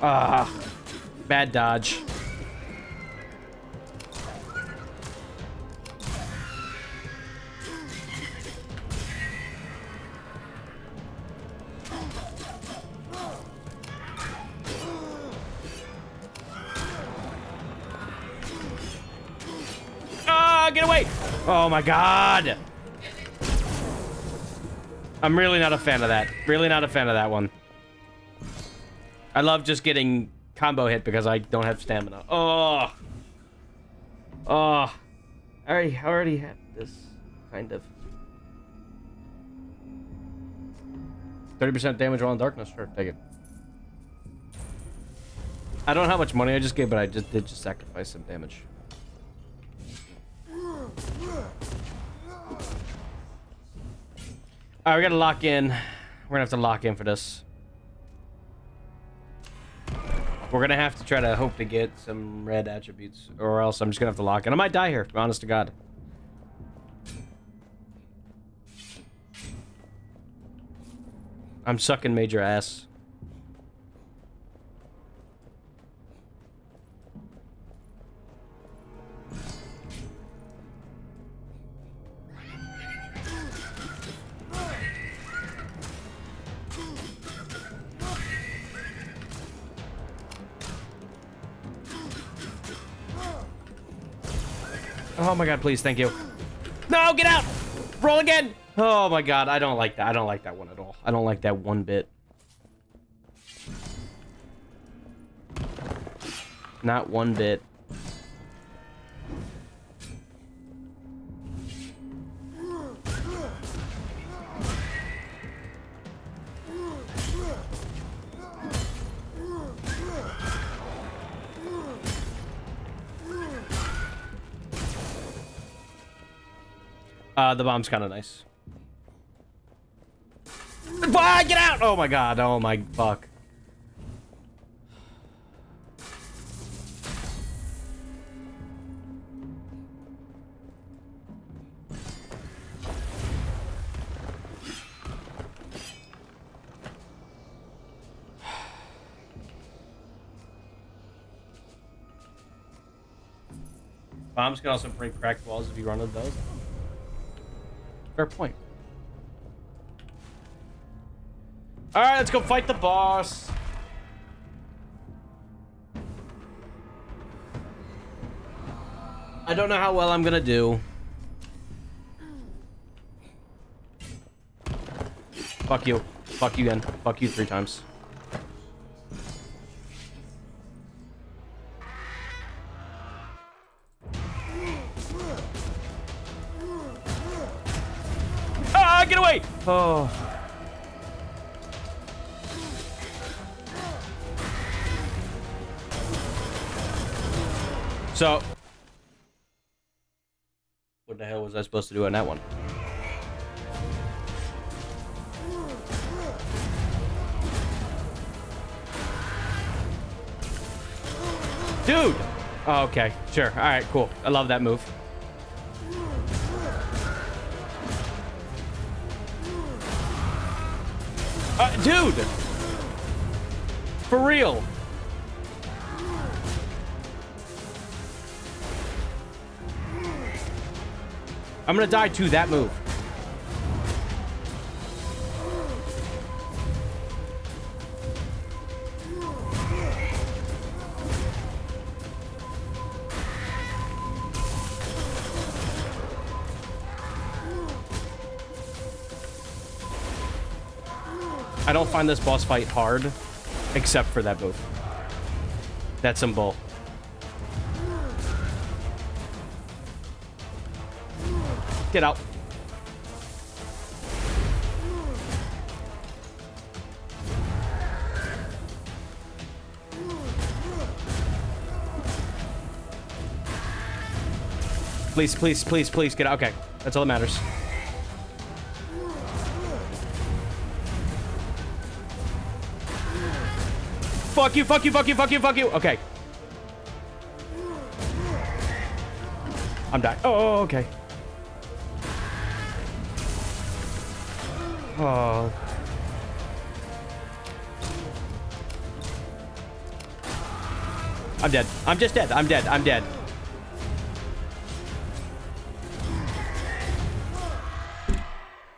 Ah, bad dodge. Ah, get away! Oh my god! I'm really not a fan of that. Really not a fan of that one. I love just getting combo hit because I don't have stamina. Oh. Oh. I already had this, kind of. 30% damage while in darkness. Sure, take it. I don't know how much money I just gave, but I just did sacrifice some damage. Alright, we gotta lock in. We're gonna have to lock in for this. We're gonna have to try to hope to get some red attributes, or else I'm just gonna have to lock in. I might die here, honest to God. I'm sucking major ass. Oh my god, please, thank you. No, get out! Roll again! Oh my god, I don't like that. I don't like that one at all. I don't like that one bit. Not one bit. The bomb's kind of nice. Ah, get out! Oh my god, oh my fuck. Bombs can also break cracked walls if you run into those. Fair point. Alright, let's go fight the boss. I don't know how well I'm gonna do. Fuck you. Fuck you again. Fuck you 3 times. Ah, get away! Oh. So, what the hell was I supposed to do on that one? Dude! Oh, okay, sure. All right, cool. I love that move. Dude! For real. I'm gonna die to that move. I don't find this boss fight hard, except for that move. That's some bull. Get out. Please, please, please, please get out. Okay, that's all that matters. Fuck you, fuck you, fuck you, fuck you, fuck you. Okay. I'm dying. Oh, okay. Oh. I'm dead. I'm just dead. I'm dead. I'm dead.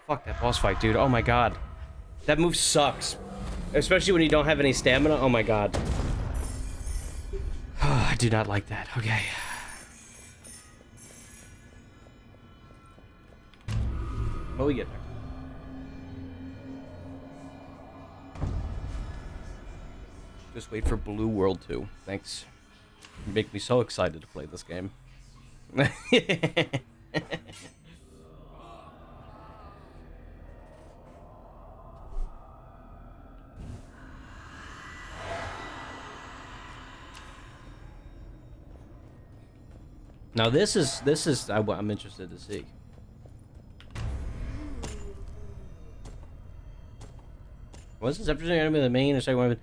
Fuck that boss fight, dude. Oh my god. That move sucks. Especially when you don't have any stamina. Oh my god. I do not like that. Okay. What we get there? Just wait for Blue World 2. Thanks. You make me so excited to play this game. Now this is I'm interested to see. Was this episode enemy the main or second one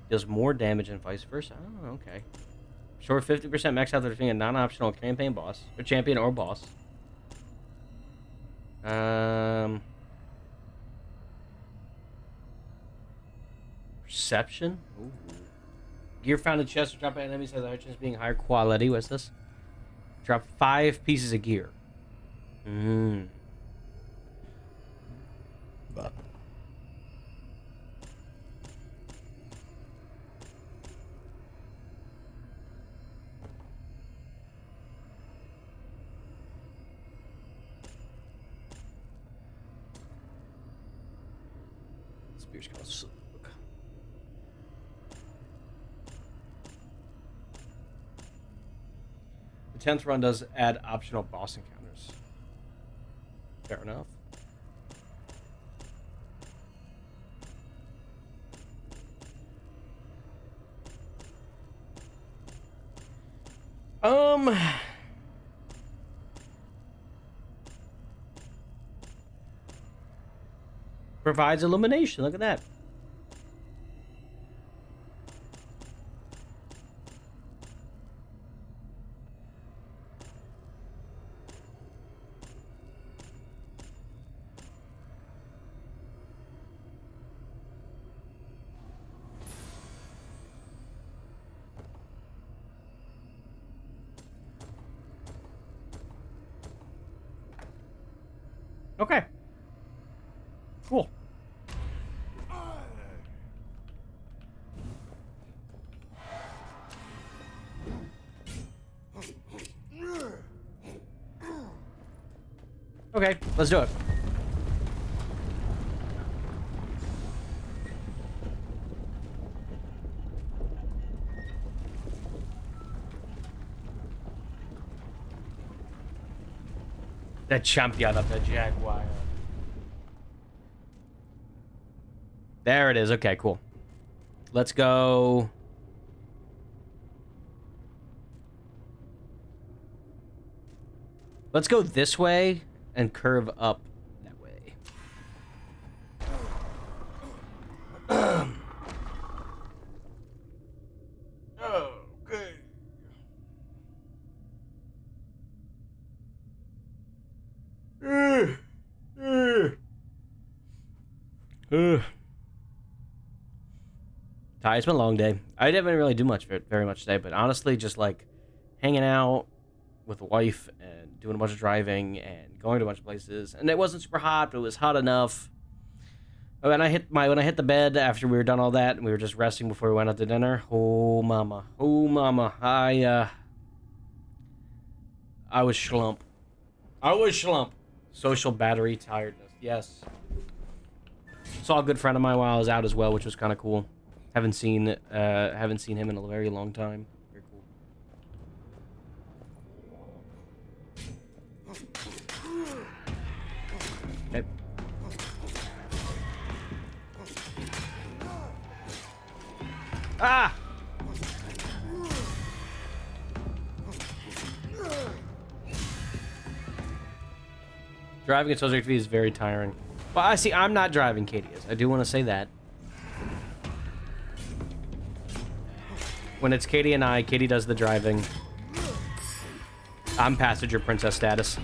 deals more damage and vice versa? Oh, okay. Sure, 50% max out between a non-optional campaign boss or champion or boss. Perception. Ooh. Gear found in chest or drop by enemies has a higher chance of being higher quality. What's this? Drop 5 pieces of gear. But. Spear's gonna suck. The 10th run does add optional boss encounters. Fair enough. Provides illumination. Look at that. Okay. Cool. Okay, let's do it. The champion of the Jaguar. There it is. Okay, cool. Let's go. Let's go this way and curve up that way. Okay. Ty, it's been a long day. I didn't really do very much today, but honestly, just like hanging out with the wife and doing a bunch of driving and going to a bunch of places. And it wasn't super hot, but it was hot enough. When I hit the bed after we were done all that, and we were just resting before we went out to dinner. Oh mama, I was schlump. Social battery tiredness. Yes. Saw a good friend of mine while I was out as well, which was kind of cool. Haven't seen him in a very long time. Very cool. Okay. Ah! Driving at Social is very tiring. Well, I see. I'm not driving. Katie is. I do want to say that. When it's Katie and I, Katie does the driving. I'm passenger princess status.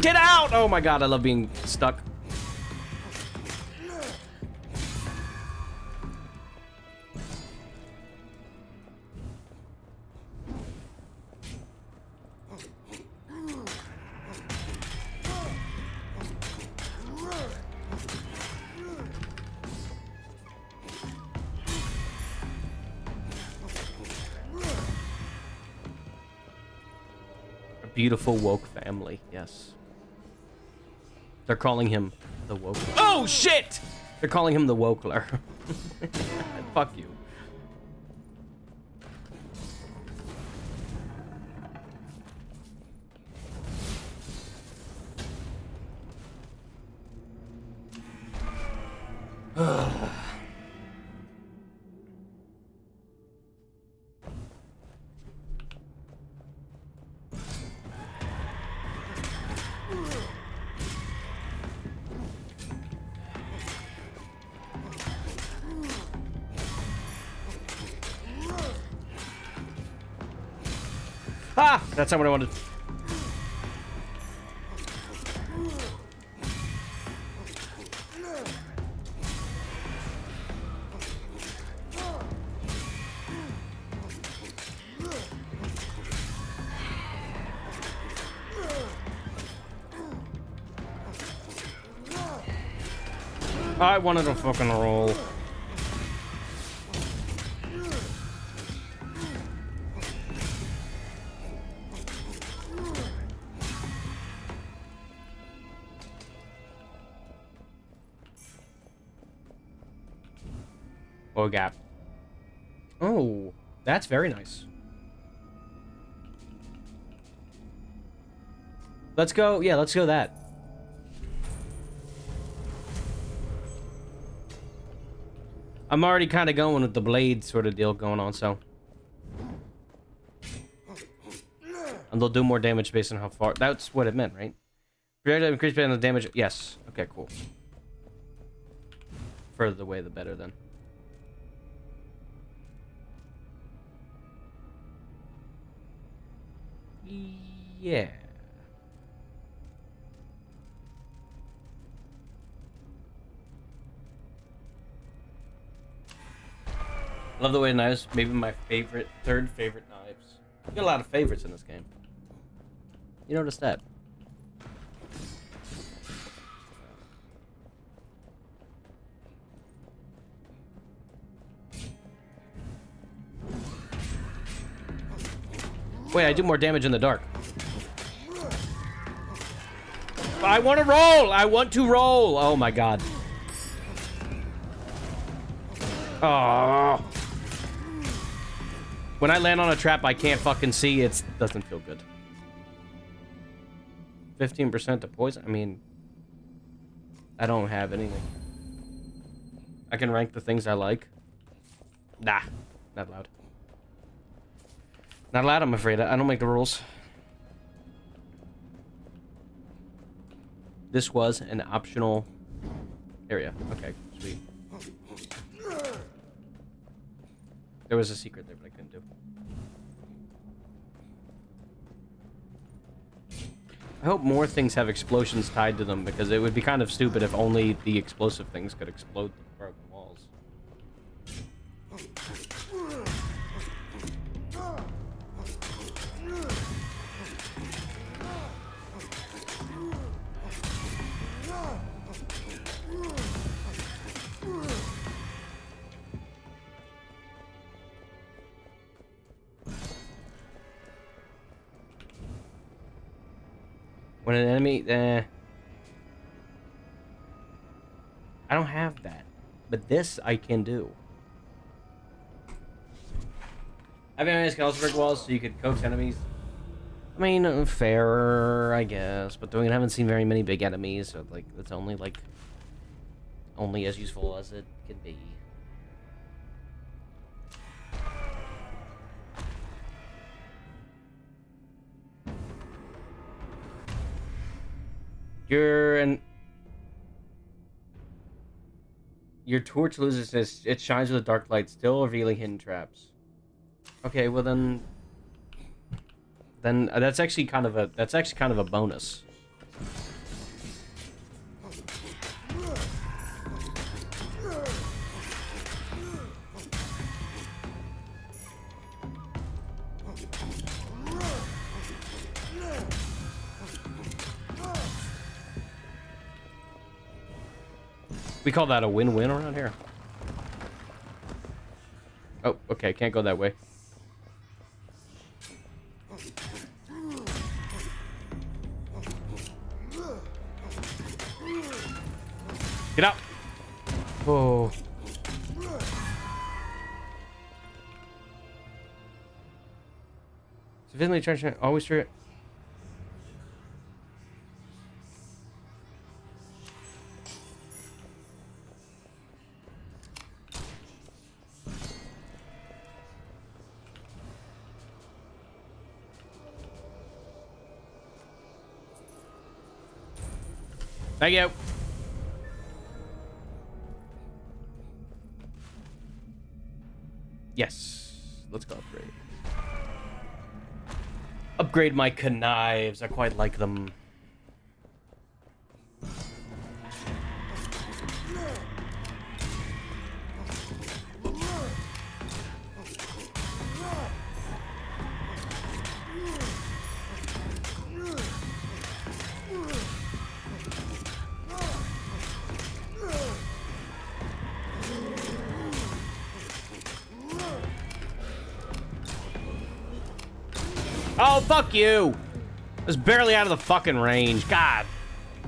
Get out! Oh my god, I love being stuck. Beautiful woke family, yes. They're calling him the woke. Oh shit! They're calling him the Wokler. Fuck you. Ah! That's not what I wanted. I wanted to fucking roll. Oh, gap. Oh, that's very nice. Let's go. Yeah, let's go that. I'm already kind of going with the blade sort of deal going on, so. And they'll do more damage based on how far. That's what it meant, right? Projectile increase based on the damage. Yes. Okay, cool. Further away, the better then. Yeah. Love the way the knives. Maybe my favorite, third favorite knives. You got a lot of favorites in this game. You noticed that? Wait, I do more damage in the dark. I want to roll! I want to roll! Oh my god. Oh. When I land on a trap I can't fucking see, it doesn't feel good. 15% to poison? I mean, I don't have anything. I can rank the things I like. Nah, not allowed. Not allowed, I'm afraid. I don't make the rules. This was an optional area. Okay, sweet. There was a secret there, but I couldn't do. I hope more things have explosions tied to them, because it would be kind of stupid if only the explosive things could explode the broken walls. When an enemy, I don't have that. But this I can do. Having enemies can also break walls so you could coax enemies. I mean, fair, I guess. But we haven't seen very many big enemies, so, like, it's only, like, only as useful as it can be. Your torch loses it shines with a dark light, still revealing hidden traps. Okay, well then that's actually kind of a bonus. We call that a win-win around here. Oh, okay, can't go that way. Get out! Whoa. Sufficiently charged, always true. Thank you. Yes. Let's go upgrade. Upgrade my knives. I quite like them. Oh, fuck you! I was barely out of the fucking range. God.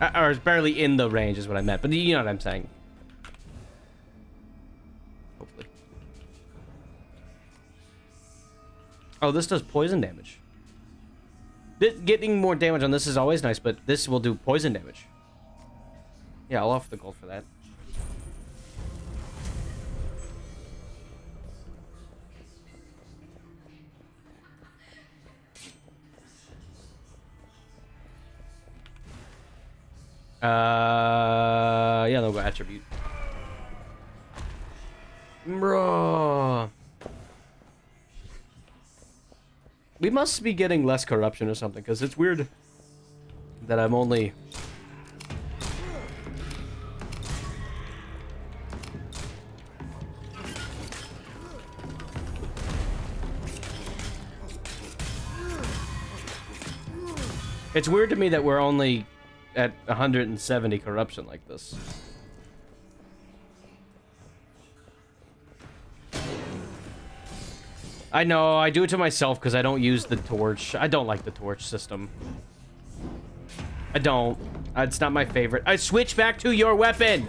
Or it's barely in the range is what I meant. But you know what I'm saying. Hopefully. Oh, this does poison damage. Getting more damage on this is always nice, but this will do poison damage. Yeah, I'll offer the gold for that. Yeah, they'll go attribute. Bro. We must be getting less corruption or something, because it's weird that I'm only... It's weird to me that we're only at 170 corruption like this. I know, I do it to myself because I don't use the torch. I don't like the torch system. I don't. It's not my favorite. I switch back to your weapon!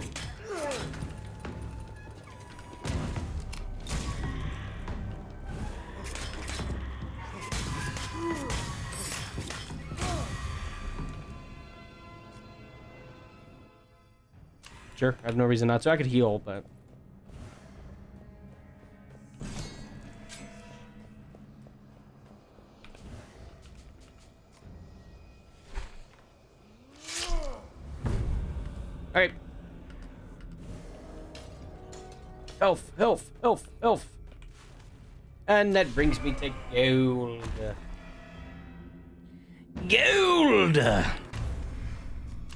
Sure, I have no reason not to. I could heal, but... Alright. Health, health, health, health. And that brings me to gold. Gold!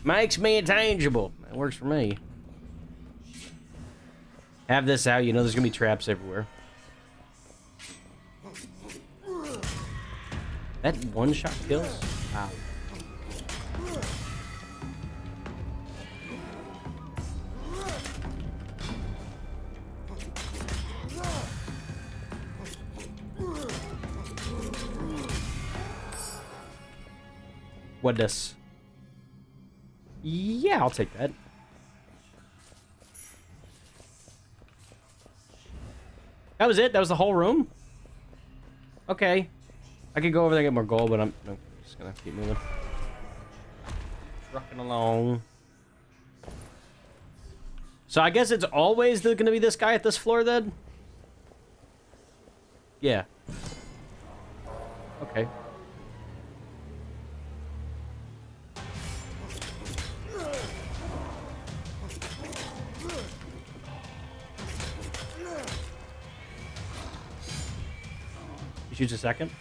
Makes me intangible. That works for me. Have this out, you know there's gonna be traps everywhere. That one-shot kills? Wow. What this? Yeah, I'll take that. That was it? That was the whole room? Okay. I could go over there and get more gold, but I'm just gonna keep moving. Trucking along. So I guess it's always gonna be this guy at this floor then? Yeah. Okay. You choose a second?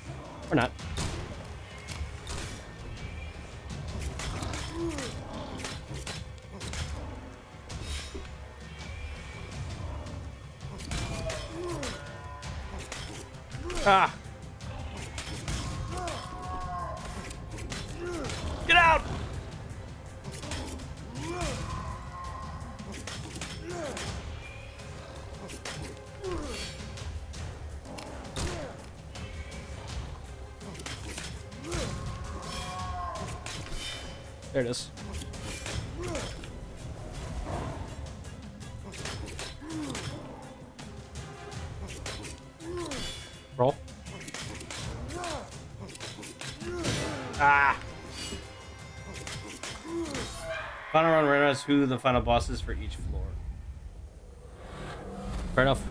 Or not? Ah! Get out! There it is. Roll. Ah! Final run randomize who the final boss is for each floor. Fair enough.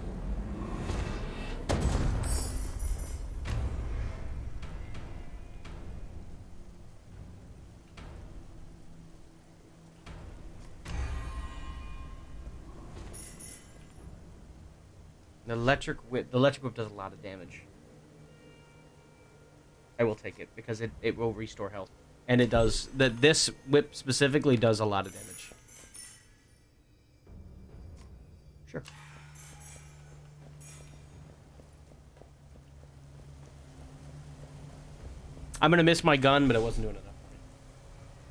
The electric whip does a lot of damage. I will take it because it will restore health. And it does this whip specifically does a lot of damage. Sure. I'm gonna miss my gun, but it wasn't doing enough.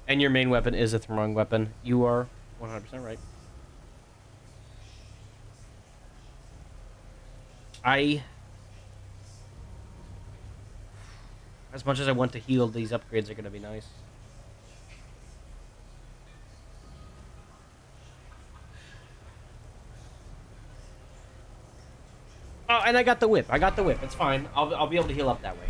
And your main weapon is a throwing weapon. You are 100% right. As much as I want to heal, these upgrades are going to be nice. Oh, and I got the whip. It's fine. I'll be able to heal up that way.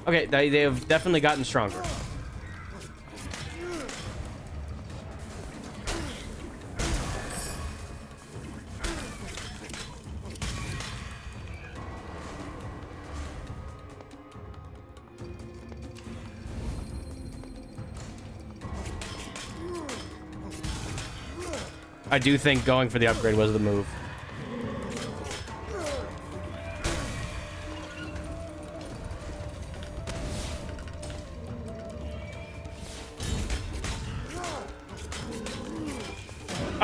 Okay, they have definitely gotten stronger. I do think going for the upgrade was the move.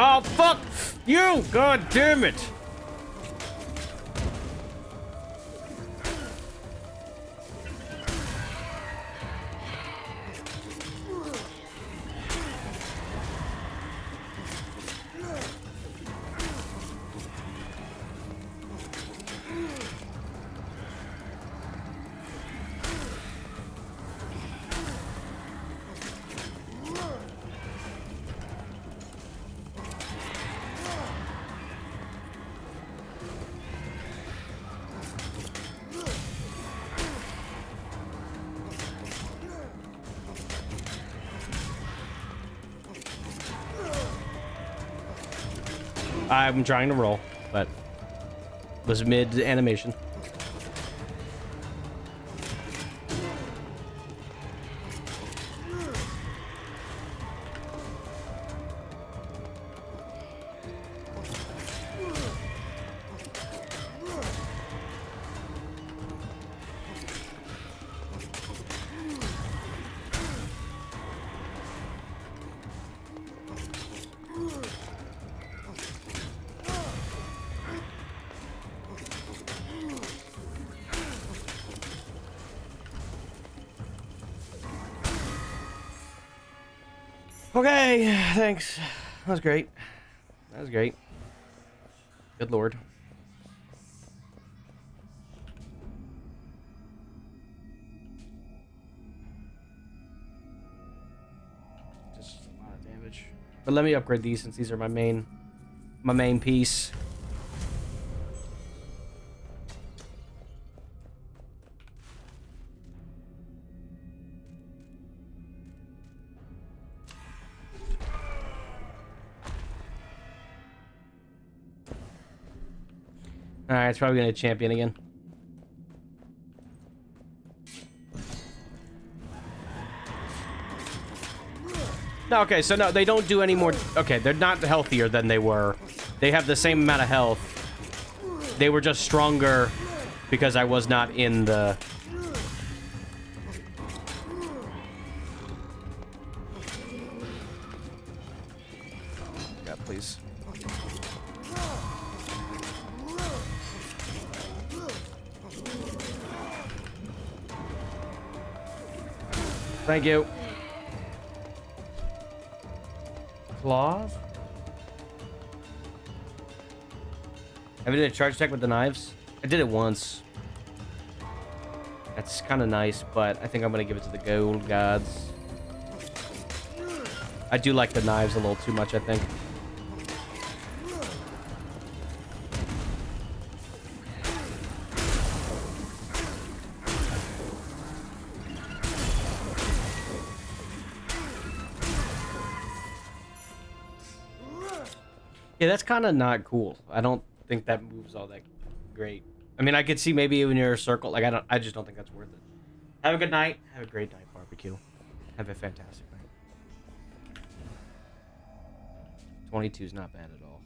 Oh, fuck you! God damn it! I'm trying to roll, but was mid animation. Okay, thanks. That was great. That was great. Good lord. But let me upgrade these since these are my main piece. Alright, it's probably gonna champion again. No, okay, so no, they don't do any more. Okay, they're not healthier than they were. They have the same amount of health. They were just stronger because I was not in the... God, please. Thank you. Claws? Have you did a charge attack with the knives? I did it once. That's kind of nice, but I think I'm going to give it to the gold gods. I do like the knives a little too much, I think. Yeah, that's kind of not cool. I don't think that move's all that great. I mean, I could see maybe when you're a circle. Like, I just don't think that's worth it. Have a good night. Have a great night, barbecue. Have a fantastic night. 22 is not bad at all.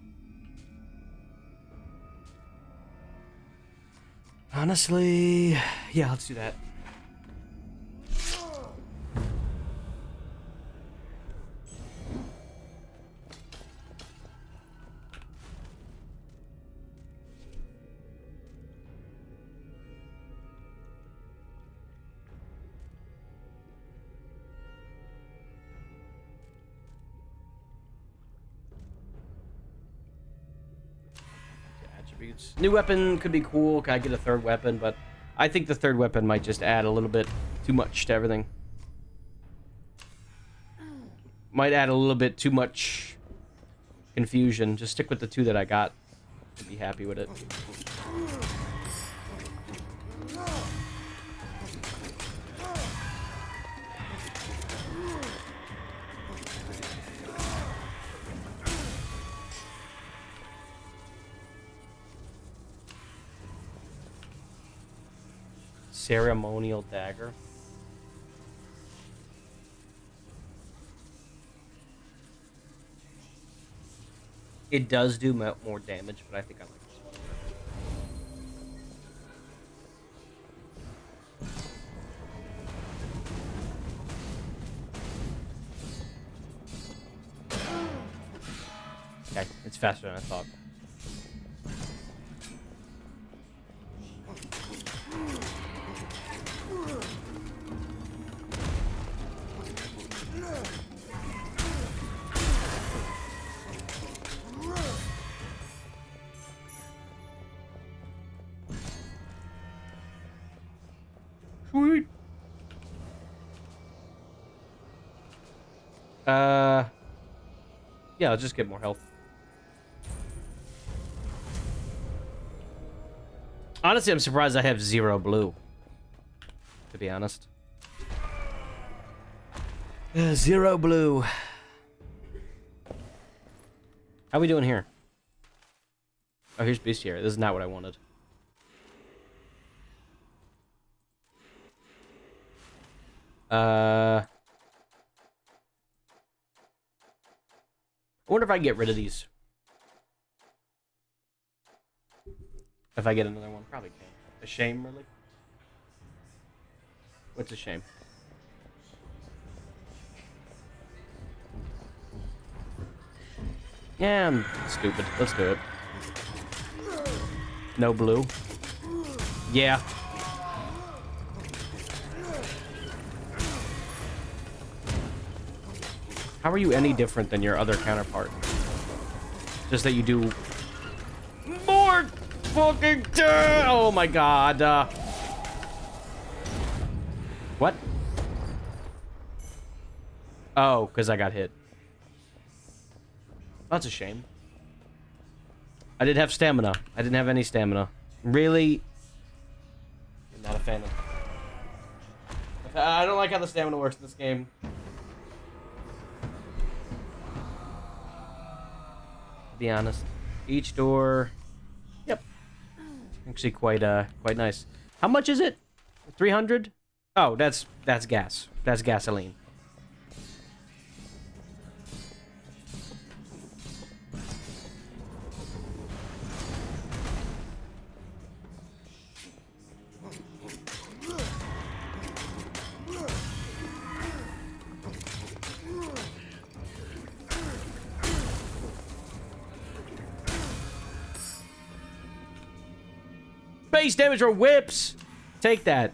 Honestly, yeah, let's do that. New weapon could be cool. Can I get a third weapon? But I think the third weapon might just add a little bit too much to everything. Might add a little bit too much confusion. Just stick with the two that I got. I'd be happy with it. Ceremonial dagger. It does do more damage, but I think I like this one. Okay, it's faster than I thought. Sweet. Yeah, I'll just get more health. Honestly, I'm surprised I have 0 blue. To be honest. 0 blue. How we doing here? Oh, here's Bestiary. This is not what I wanted. I wonder if I can get rid of these. If I get another one, probably can. A shame, really? What's a shame? Yeah, I'm stupid. Let's do it. No blue. Yeah. How are you any different than your other counterpart? Just that you do more fucking oh my god. What? Oh, because I got hit. That's a shame. I did have stamina. I didn't have any stamina. Really? I'm not a fan of... I don't like how the stamina works in this game. To be honest. Each door... Yep. Actually quite nice. How much is it? 300? Oh, that's gas. That's gasoline. Base damage or whips. Take that.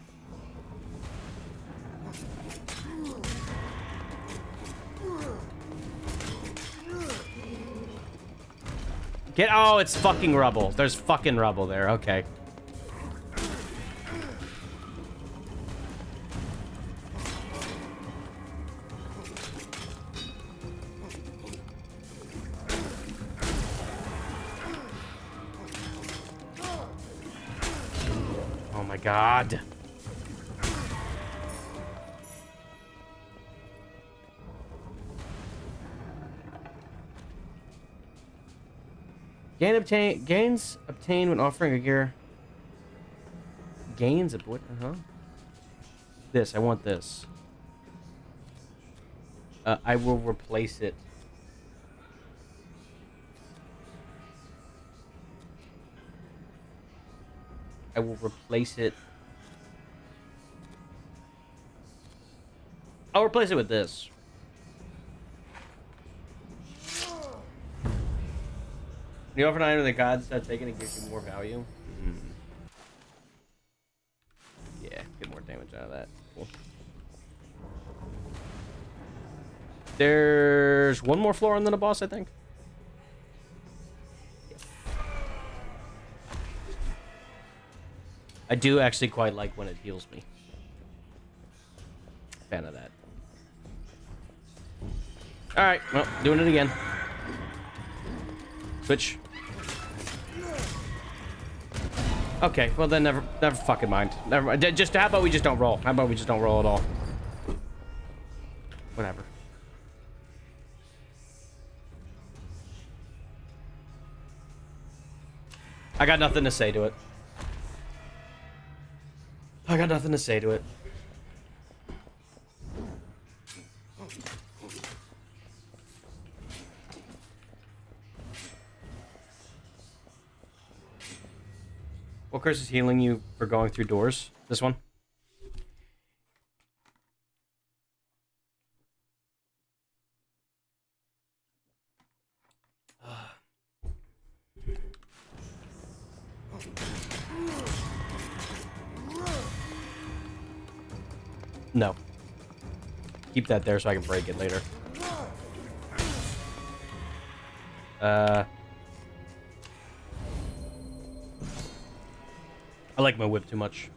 Get. Oh, it's fucking rubble. There's fucking rubble there. Okay. Oh my god. Gains obtained when offering a gear. Gains of what? This. I want this. I will replace it. I will replace it. I'll replace it with this. The offer an item the gods start taking it gives you more value. Yeah, get more damage out of that. Cool. There's one more floor and then a boss, I think. I do actually quite like when it heals me. Fan of that. Alright, well, doing it again. Switch. Okay, well then never fucking mind. Never mind. Just how about we just don't roll? How about we just don't roll at all? Whatever. I got nothing to say to it. I got nothing to say to it. What curse is healing you for going through doors? This one? No. Keep that there so I can break it later. I like my whip too much.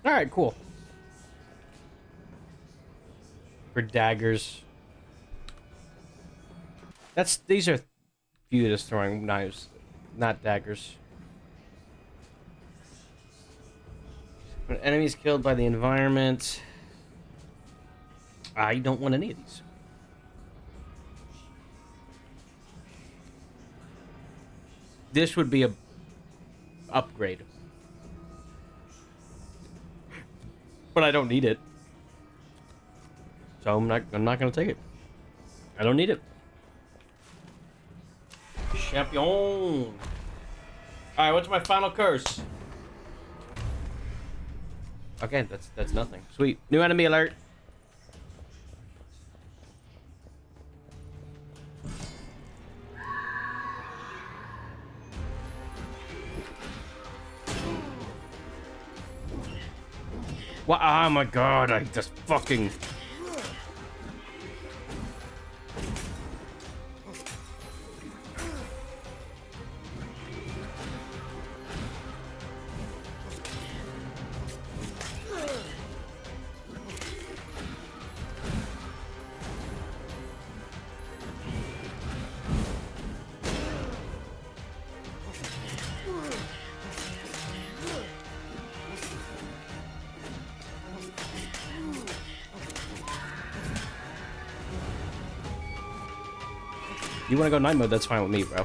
All right, cool. For daggers. These are viewed as throwing knives, not daggers. When enemies killed by the environment. I don't want any of these. This would be a upgrade. But I don't need it. So I'm not gonna take it. I don't need it. Champion. Alright, what's my final curse? Okay, that's nothing. Sweet. New enemy alert. What? Oh my god, I just fucking... You want to go night mode? That's fine with me, bro.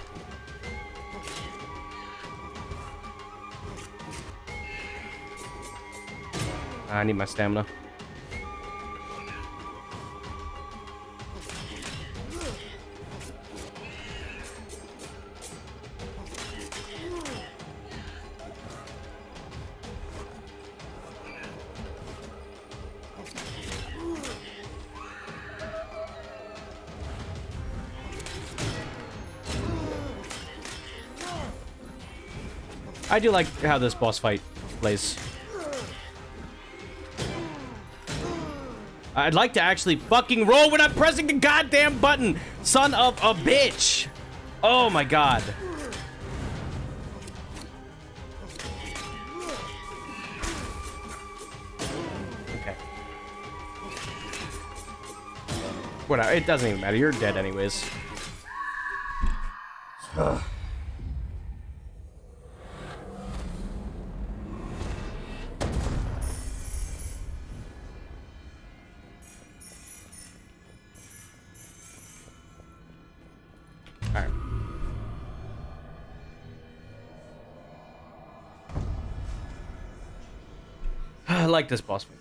I need my stamina. I do like how this boss fight plays. I'd like to actually fucking roll when I'm pressing the goddamn button. Son of a bitch. Oh my god. Okay. Whatever. It doesn't even matter. You're dead anyways. Alright. I like this boss fight,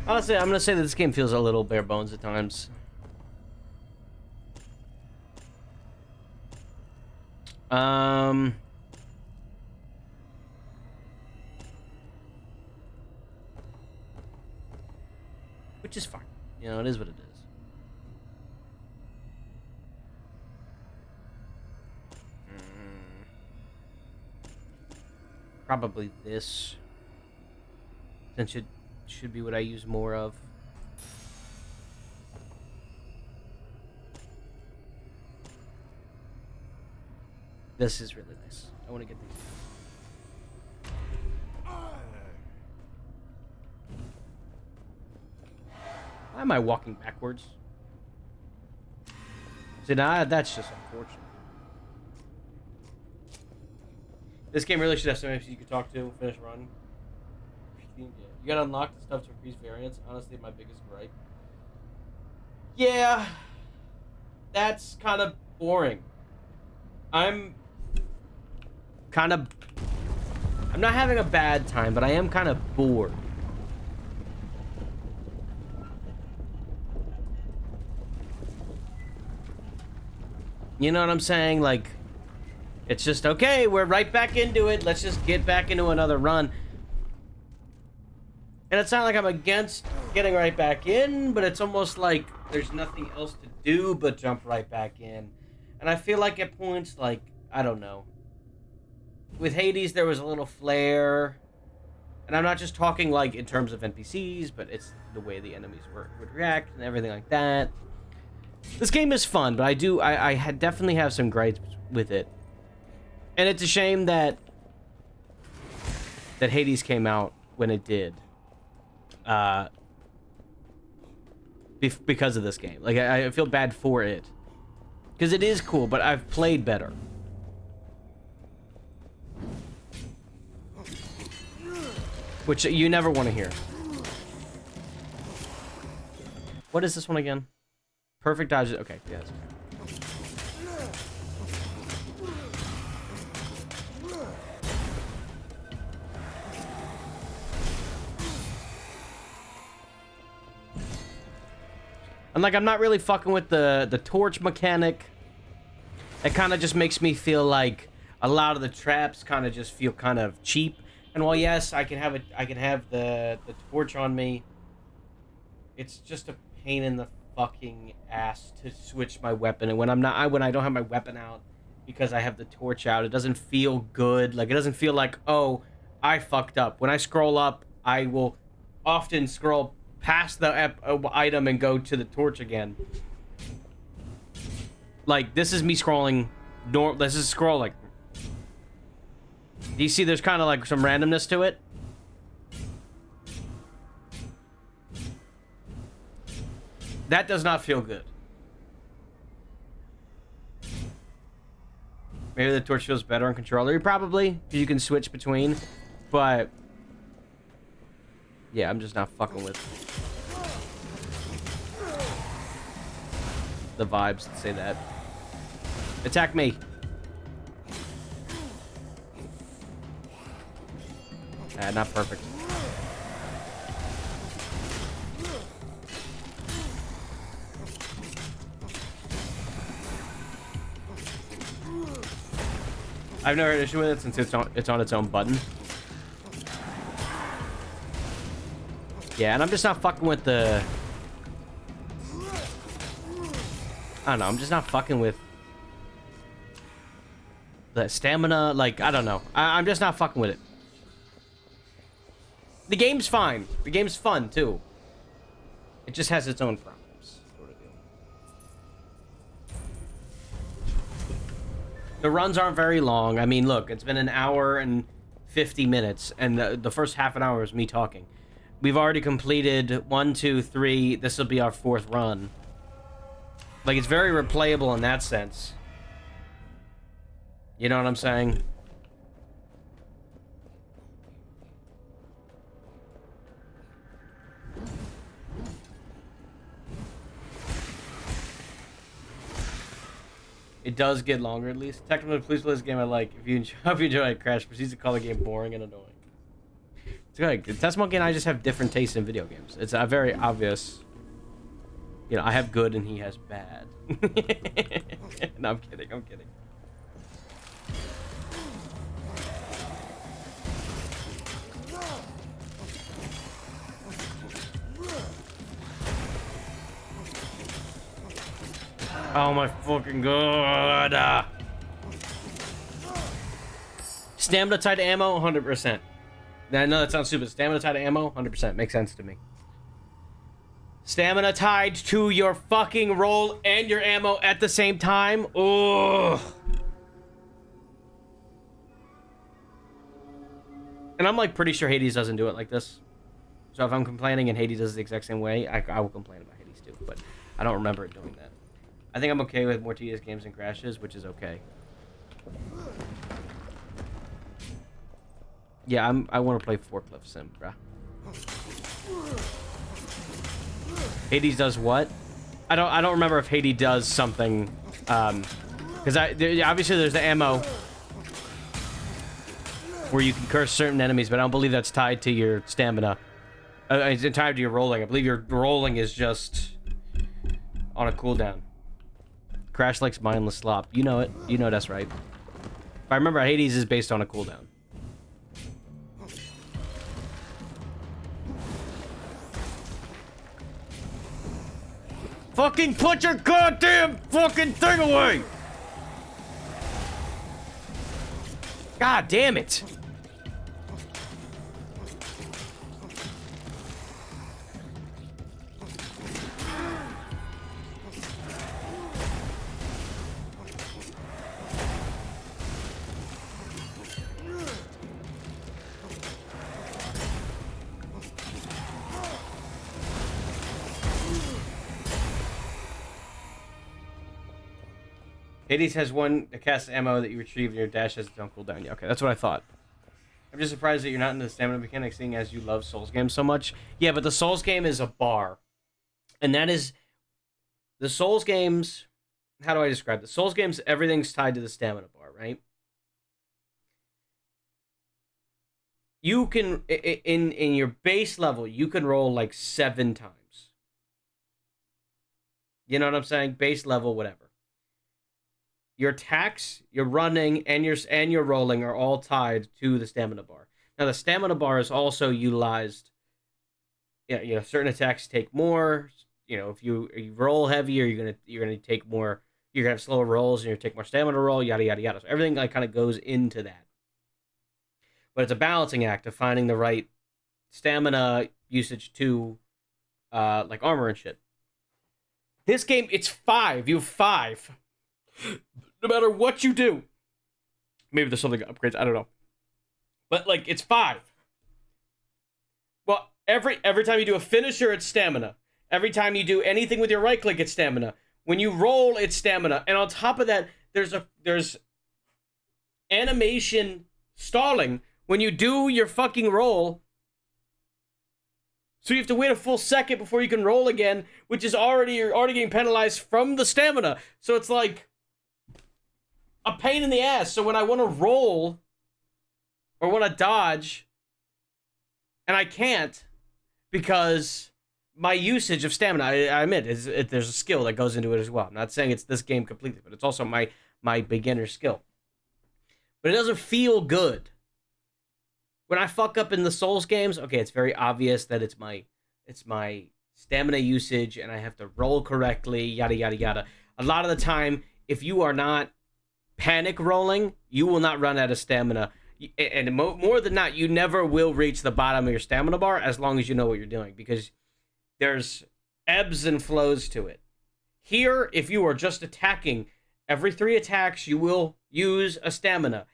honestly, I'm gonna say that this game feels a little bare bones at times. Which is fine. You know, it is what it is. Probably this. Since it should be what I use more of. This is really nice. I want to get these. Why am I walking backwards? See, now that's just unfortunate. This game really should have some NPCs you could talk to, finish a run. You gotta unlock the stuff to increase variance. Honestly, my biggest gripe. Yeah, that's kind of boring. I'm not having a bad time, but I am kind of bored. You know what I'm saying? Like, it's just, okay, we're right back into it. Let's just get back into another run. And it's not like I'm against getting right back in, but it's almost like there's nothing else to do but jump right back in. And I feel like at points, like, I don't know. With Hades, there was a little flair. And I'm not just talking, like, in terms of NPCs, but it's the way the enemies would react and everything like that. This game is fun, but I definitely have some gripes with it. And it's a shame that Hades came out when it did. Because of this game. Like, I feel bad for it. Because it is cool, but I've played better. Which you never want to hear. What is this one again? Perfect dodge. Okay, yes. And like, I'm not really fucking with the torch mechanic. It kind of just makes me feel like a lot of the traps kind of just feel kind of cheap. And while yes, I can have the torch on me, it's just a pain in the fucking ass to switch my weapon. And when when I don't have my weapon out because I have the torch out, it doesn't feel good. Like, it doesn't feel like, oh, I fucked up. When I scroll up, I will often scroll past the item and go to the torch again. Like, this is me scrolling. This is scrolling. Do you see there's kind of like some randomness to it? That does not feel good. Maybe the torch feels better on controller. Probably, because you can switch between. But yeah, I'm just not fucking with the vibes that say that. Attack me. Not perfect. I've never had an issue with it since it's on its own button. Yeah, and I'm just not fucking with the... I don't know, I'm just not fucking with the stamina. Like, I don't know. I'm just not fucking with it. The game's fine. The game's fun, too. It just has its own problems. Sort of deal. The runs aren't very long. I mean, look, it's been an hour and 50 minutes, and the first half an hour is me talking. We've already completed 1, 2, 3. This will be our 4th run. Like, it's very replayable in that sense. You know what I'm saying? It does get longer, at least. Technically, please play this game I like. If you enjoy it, Crash proceeds to call the game boring and annoying. It's good. Testmonkey and I just have different tastes in video games. It's a very obvious. You know, I have good and he has bad. No, I'm kidding. I'm kidding. Oh my fucking god. Stamina tied to ammo, 100%. I know that sounds stupid. Stamina tied to ammo, 100%. Makes sense to me. Stamina tied to your fucking roll and your ammo at the same time? Ugh. And I'm like pretty sure Hades doesn't do it like this. So if I'm complaining and Hades does it the exact same way, I will complain about Hades too. But I don't remember it doing that. I think I'm okay with more tedious games and crashes, which is okay. Yeah, I want to play Forklift Sim, bruh. Hades does what? I don't remember if Hades does something. Because obviously there's the ammo where you can curse certain enemies, but I don't believe that's tied to your stamina. It's tied to your rolling. I believe your rolling is just on a cooldown. Crash likes mindless slop. You know it. You know that's right. If I remember, Hades is based on a cooldown. Fucking put your goddamn fucking thing away! God damn it! Hades has one cast ammo that you retrieve in your dash as its own cooldown. Yeah, okay, that's what I thought. I'm just surprised that you're not into the stamina mechanic, seeing as you love Souls games so much. Yeah, but the Souls game is a bar. And that is... The Souls games... How do I describe the Souls games? Everything's tied to the stamina bar, right? You can... In your base level, you can roll like 7 times. You know what I'm saying? Base level, whatever. Your attacks, your running, and your rolling are all tied to the stamina bar. Now the stamina bar is also utilized. Yeah, certain attacks take more. If you roll heavier, you're gonna take more. You're gonna have slower rolls, and you're gonna take more stamina to roll. Yada yada yada. So everything like kind of goes into that. But it's a balancing act of finding the right stamina usage to, like armor and shit. This game, it's 5. You have 5. No matter what you do. Maybe there's something upgrades. I don't know. But like, it's 5. Well, every time you do a finisher, it's stamina. Every time you do anything with your right click, it's stamina. When you roll, it's stamina. And on top of that, there's animation stalling when you do your fucking roll. So you have to wait a full second before you can roll again, which is you're already getting penalized from the stamina. So it's like a pain in the ass. So when I want to roll or want to dodge, and I can't because my usage of stamina, I admit, there's a skill that goes into it as well. I'm not saying it's this game completely, but it's also my beginner skill. But it doesn't feel good. When I fuck up in the Souls games, okay, it's very obvious that it's my stamina usage and I have to roll correctly, yada yada yada. A lot of the time, if you are not panic rolling, you will not run out of stamina. And more than not, you never will reach the bottom of your stamina bar as long as you know what you're doing, because there's ebbs and flows to it. Here, if you are just attacking, every 3 attacks, you will use a stamina.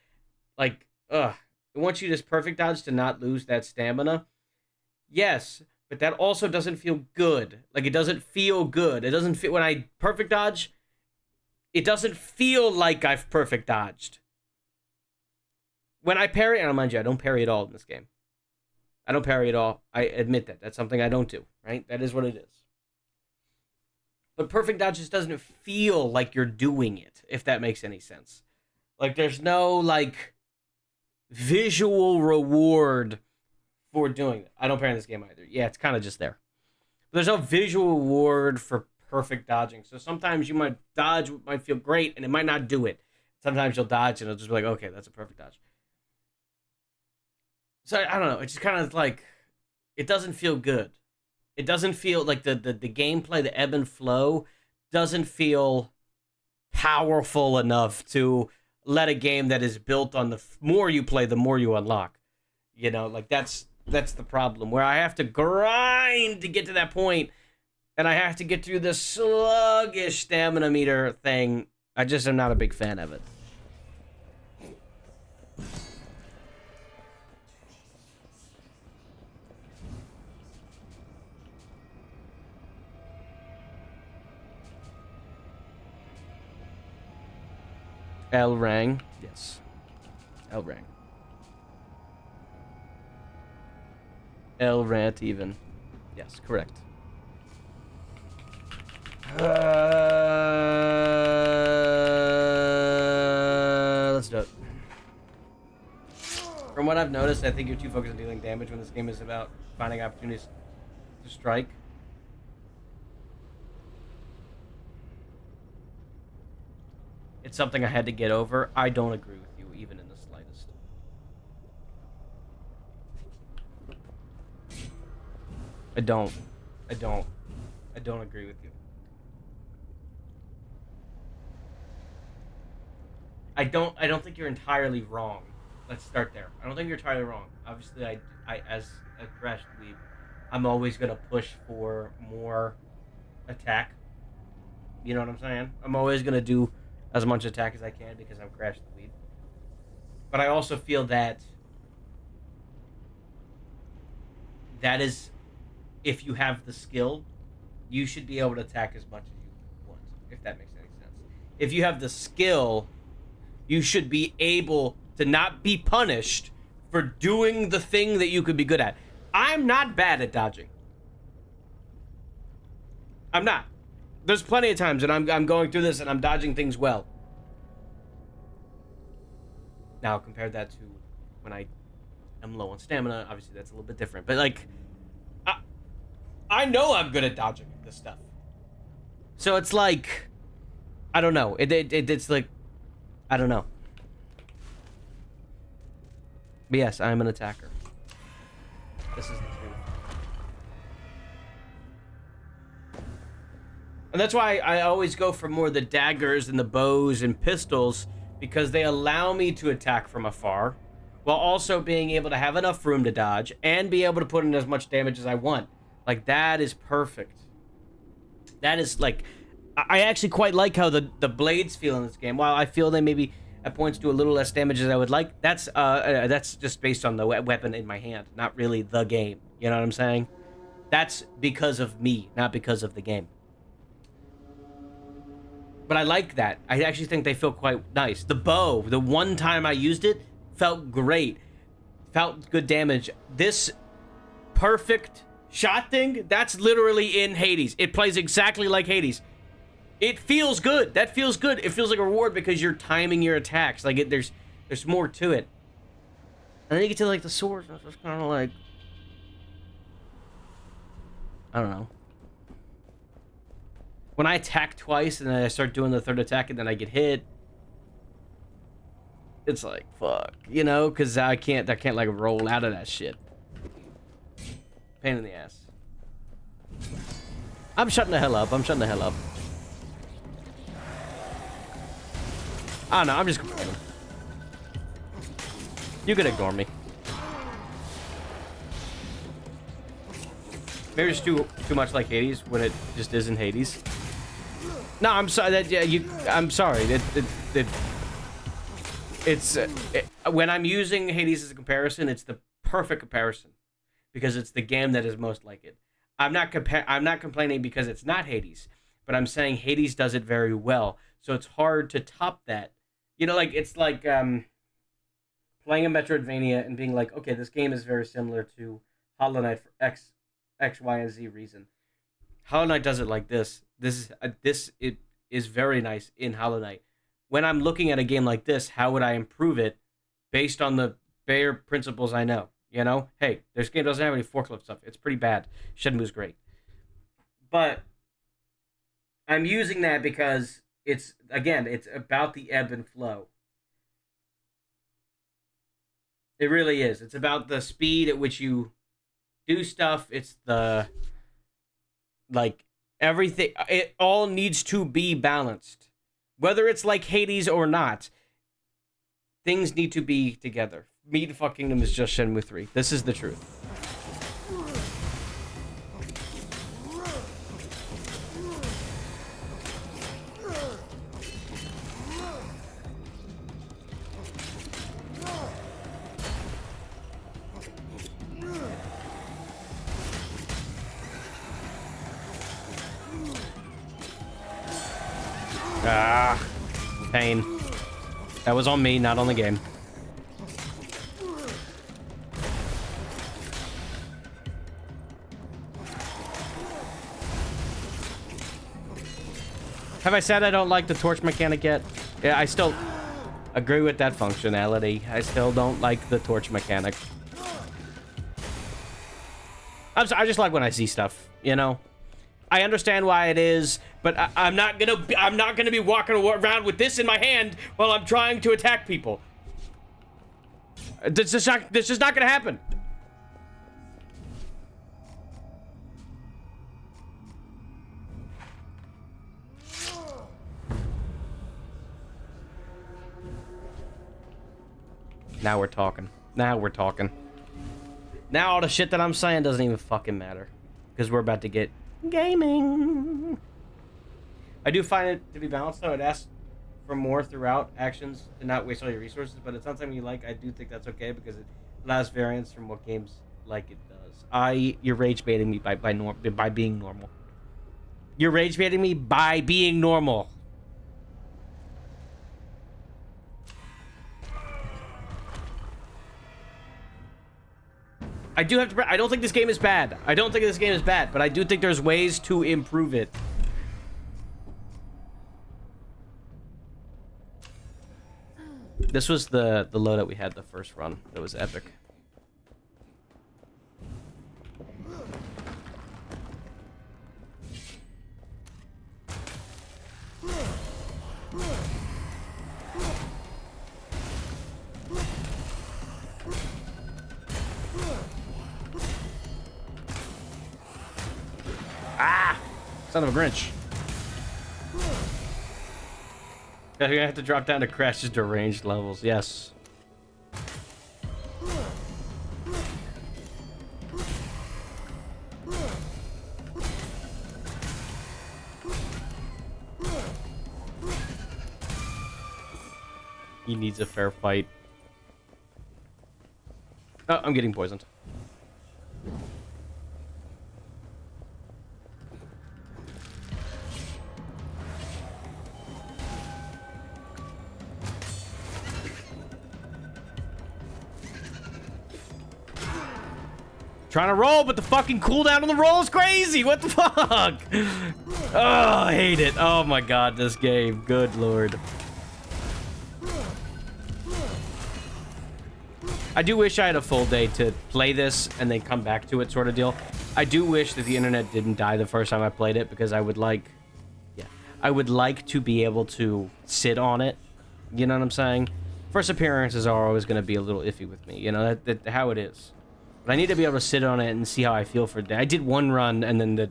Like, it wants you to perfect dodge to not lose that stamina. Yes, but that also doesn't feel good. Like, it doesn't feel good. It doesn't feel, when I perfect dodge, it doesn't feel like I've perfect dodged. When I parry, and mind you, I don't parry at all in this game. I don't parry at all. I admit that. That's something I don't do, right? That is what it is. But perfect dodge just doesn't feel like you're doing it, if that makes any sense. Like, there's no, like, visual reward for doing it. I don't parry in this game either. Yeah, it's kind of just there. But there's no visual reward for perfect dodging. So sometimes you might dodge, might feel great, and it might not do it. Sometimes you'll dodge, and it'll just be like, okay, that's a perfect dodge. So I don't know. It's just kind of like, it doesn't feel good. It doesn't feel like the gameplay, the ebb and flow, doesn't feel powerful enough to let a game that is built on the more you play, the more you unlock. Like that's the problem. Where I have to grind to get to that point, and I have to get through this sluggish stamina meter thing. I just am not a big fan of it. Elrang. Yes. Elrang. Elrant even. Yes, correct. Let's do it. From what I've noticed, I think you're too focused on dealing damage when this game is about finding opportunities to strike. It's something I had to get over. I don't agree with you, even in the slightest. I don't agree with you. I don't think you're entirely wrong. Let's start there. I don't think you're entirely wrong. Obviously, I as a Crash Lead, I'm always gonna push for more attack. You know what I'm saying? I'm always gonna do as much attack as I can because I'm Crash the Lead. But I also feel that is, if you have the skill, you should be able to attack as much as you want, if that makes any sense. If you have the skill, you should be able to not be punished for doing the thing that you could be good at. I'm not bad at dodging. I'm not. There's plenty of times that I'm going through this and I'm dodging things well. Now, compare that to when I am low on stamina. Obviously, that's a little bit different. But, like, I know I'm good at dodging this stuff. So it's like, I don't know. It's like, I don't know. But yes, I'm an attacker. This is the truth. And that's why I always go for more the daggers and the bows and pistols, because they allow me to attack from afar while also being able to have enough room to dodge and be able to put in as much damage as I want. Like, that is perfect. That is, like, I actually quite like how the blades feel in this game. While I feel they maybe at points do a little less damage as I would like, that's just based on the weapon in my hand, not really the game. You know what I'm saying? That's because of me, not because of the game. But I like that. I actually think they feel quite nice. The bow, the one time I used it, felt great. Felt good damage. This perfect shot thing, that's literally in Hades. It plays exactly like Hades. It feels good. That feels good. It feels like a reward because you're timing your attacks. Like, there's more to it. And then you get to, like, the swords. It's just kind of like, I don't know. When I attack twice and then I start doing the third attack and then I get hit, it's like, fuck, you know, because I can't like roll out of that shit. Pain in the ass. I'm shutting the hell up. I'm shutting the hell up. I don't know. I'm just complaining. You can ignore me. Maybe it's too much like Hades when it just isn't Hades. No, I'm sorry. I'm sorry. When I'm using Hades as a comparison, it's the perfect comparison because it's the game that is most like it. I'm not complaining because it's not Hades, but I'm saying Hades does it very well. So it's hard to top that. You know, like it's like playing a Metroidvania and being like, okay, this game is very similar to Hollow Knight for X, Y, and Z reason. Hollow Knight does it like this. It is very nice in Hollow Knight. When I'm looking at a game like this, how would I improve it based on the bare principles I know? You know, hey, this game doesn't have any forklift stuff. It's pretty bad. Shenmue's great, but I'm using that because it's about the ebb and flow. It really is. It's about the speed at which you do stuff. It's the, like, everything. It all needs to be balanced. Whether it's like Hades or not, things need to be together. Meat and Fuck Kingdom is just Shenmue 3. This is the truth. Ah, pain. That was on me, not on the game. Have I said I don't like the torch mechanic yet? Yeah, I still agree with that functionality. I still don't like the torch mechanic. I just like when I see stuff, you know? I understand why it is, but I'm not gonna be walking around with this in my hand while I'm trying to attack people. This is not gonna happen. Now we're talking. Now we're talking. Now all the shit that I'm saying doesn't even fucking matter, because we're about to get gaming. I do find it to be balanced, though. It asks for more throughout actions to not waste all your resources, but it's not something you like. I do think that's okay because it allows variance from what games like it does. You're rage baiting me by being normal. You're rage baiting me by being normal. I do have to. I don't think this game is bad. I don't think this game is bad, but I do think there's ways to improve it. This was the loadout we had the first run. That was epic. Ah! Son of a Grinch. You're gonna have to drop down to crashes to ranged levels. Yes. He needs a fair fight. Oh, I'm getting poisoned. Trying to roll, but the fucking cooldown on the roll is crazy. What the fuck? Oh, I hate it. Oh my god, this game. Good lord. I do wish I had a full day to play this and then come back to it, sort of deal. I do wish that the internet didn't die the first time I played it, because I would like, I would like to be able to sit on it. You know what I'm saying? First appearances are always going to be a little iffy with me. You know, that's how it is. But I need to be able to sit on it and see how I feel for a day. I did one run and then the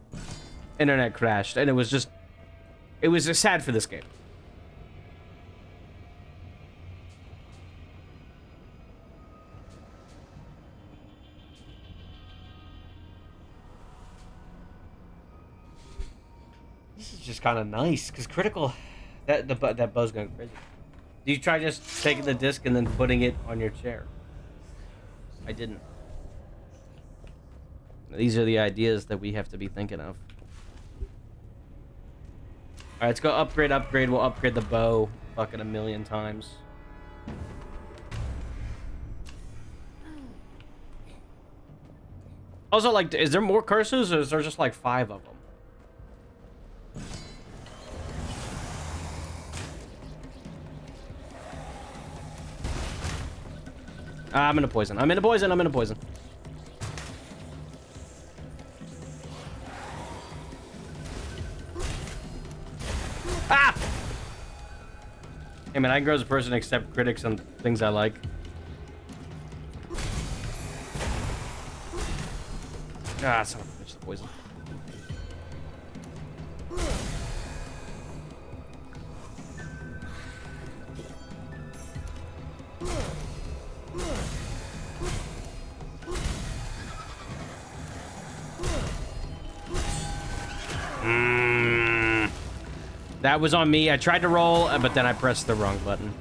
internet crashed, and it was just, it was just sad for this game. This is just kind of nice, because critical, that buzz going crazy. Do you try just taking the disc and then putting it on your chair? I didn't. These are the ideas that we have to be thinking of. Alright, let's go upgrade. We'll upgrade the bow fucking a million times. Also, like, is there more curses, or is there just like 5 of them? I'm in a poison. I'm in a poison. Ah! Hey man, I can grow as a person, accept critics on things I like. Ah, son of a bitch, the poison. That was on me. I tried to roll, but then I pressed the wrong button.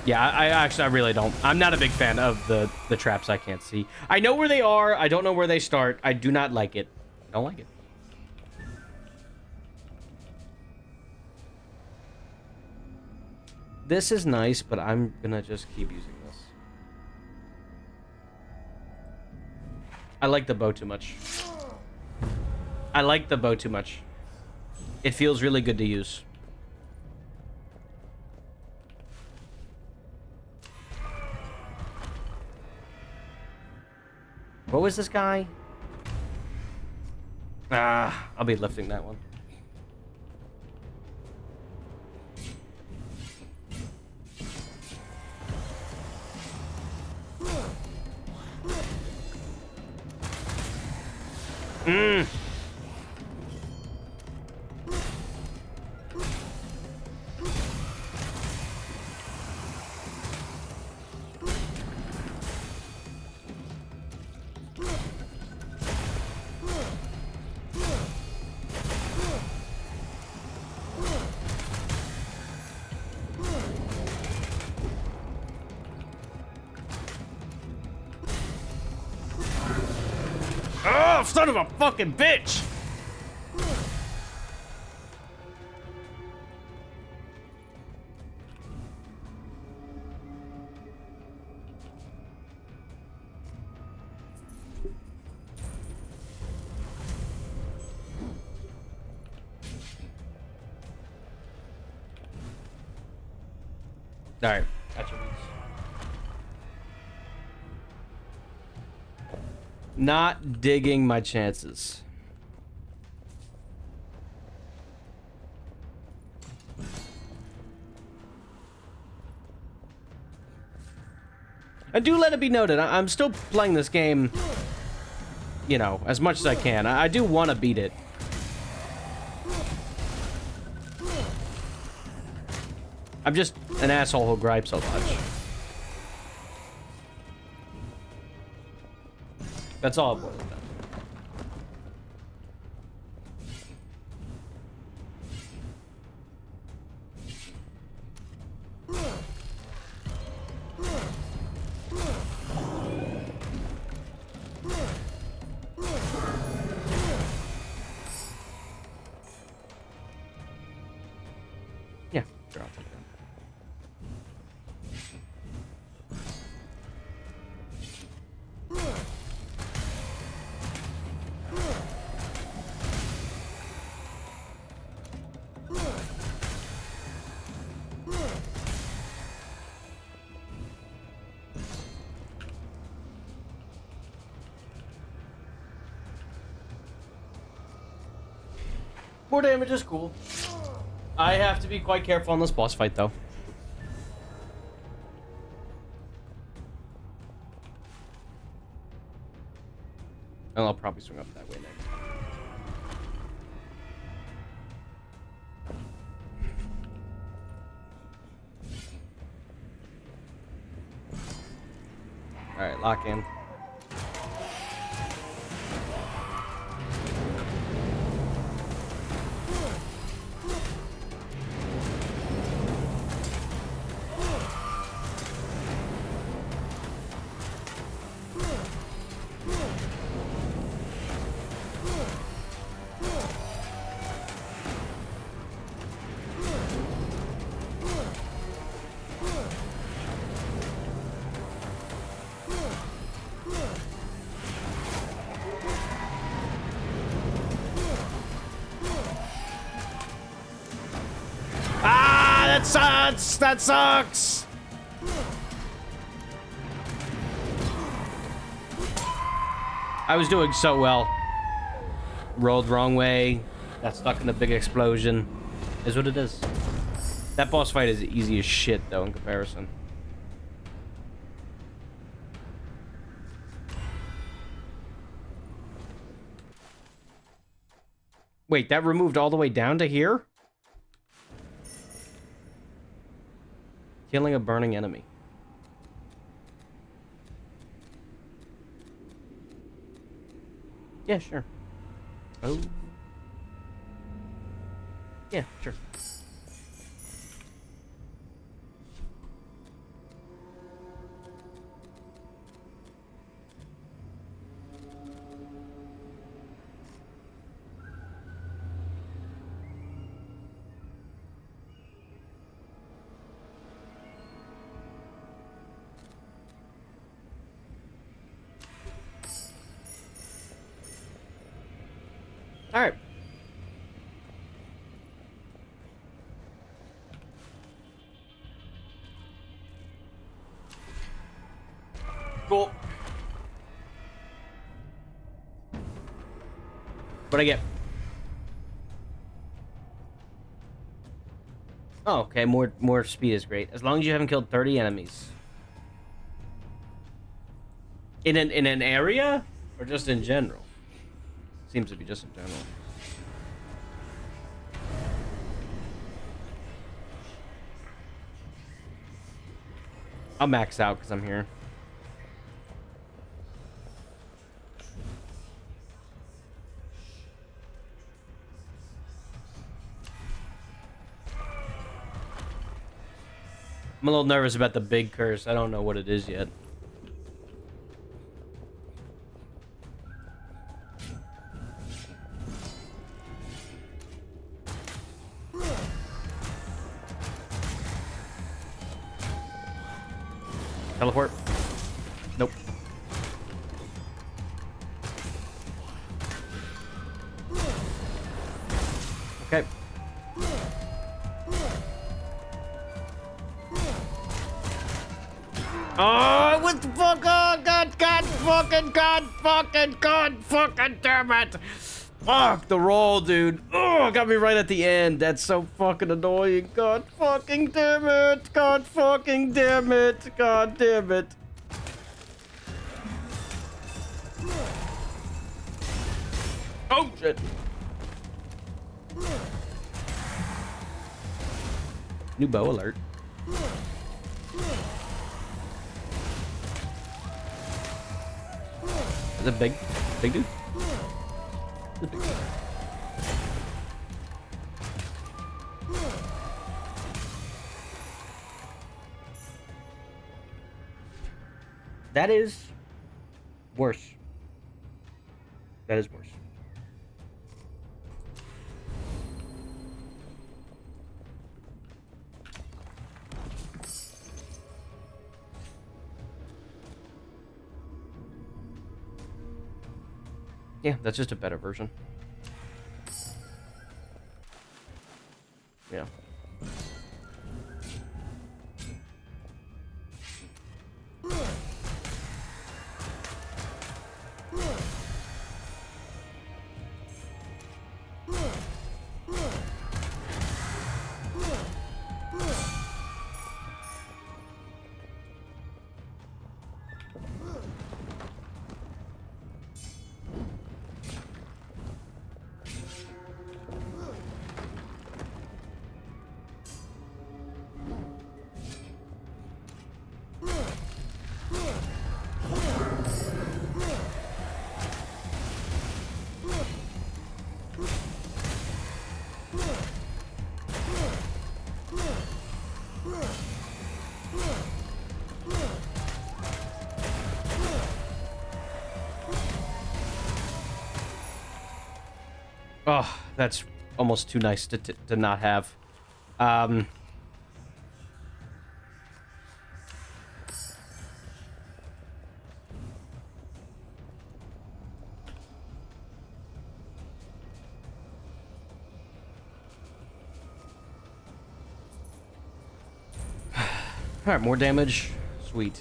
Yeah, I really don't. I'm not a big fan of the traps I can't see. I know where they are. I don't know where they start. I do not like it. I don't like it. This is nice, but I'm gonna just keep using this. I like the bow too much. I like the bow too much. It feels really good to use. What was this guy? Ah, I'll be lifting that one. Oh, son of a fucking bitch! Alright, gotcha. Not digging my chances. And do let it be noted, I'm still playing this game you know, as much as I can. I do want to beat it. I'm just an asshole who gripes so much. That's all it boils down to. Yeah, sure, I'll take that. More damage is cool. I have to be quite careful on this boss fight, though. And I'll probably swing up that way next. Alright, lock in. That sucks! I was doing so well. Rolled wrong way. Got stuck in a big explosion. Is what it is. That boss fight is easy as shit, though, in comparison. Wait, that removed all the way down to here? Killing a burning enemy. Yeah, sure. Oh. Yeah, sure. All right. Cool. What'd I get? Oh, okay. More speed is great. As long as you haven't killed 30 enemies. In an area? Or just in general? Seems to be just in general. I'll max out because I'm here. I'm a little nervous about the big curse. I don't know what it is yet. Teleport? Nope. Okay. Oh, what the fuck? Oh, God fucking damn it. Fuck the roll, dude. Oh, got me right at the end. That's so fucking annoying. God fucking damn it. God fucking damn it. God damn it. Oh, shit. New bow alert. Is it big? Big dude? It's a big dude. That is worse. That is worse. Yeah, that's just a better version. Yeah. Oh, that's almost too nice to not have. All right, more damage. Sweet.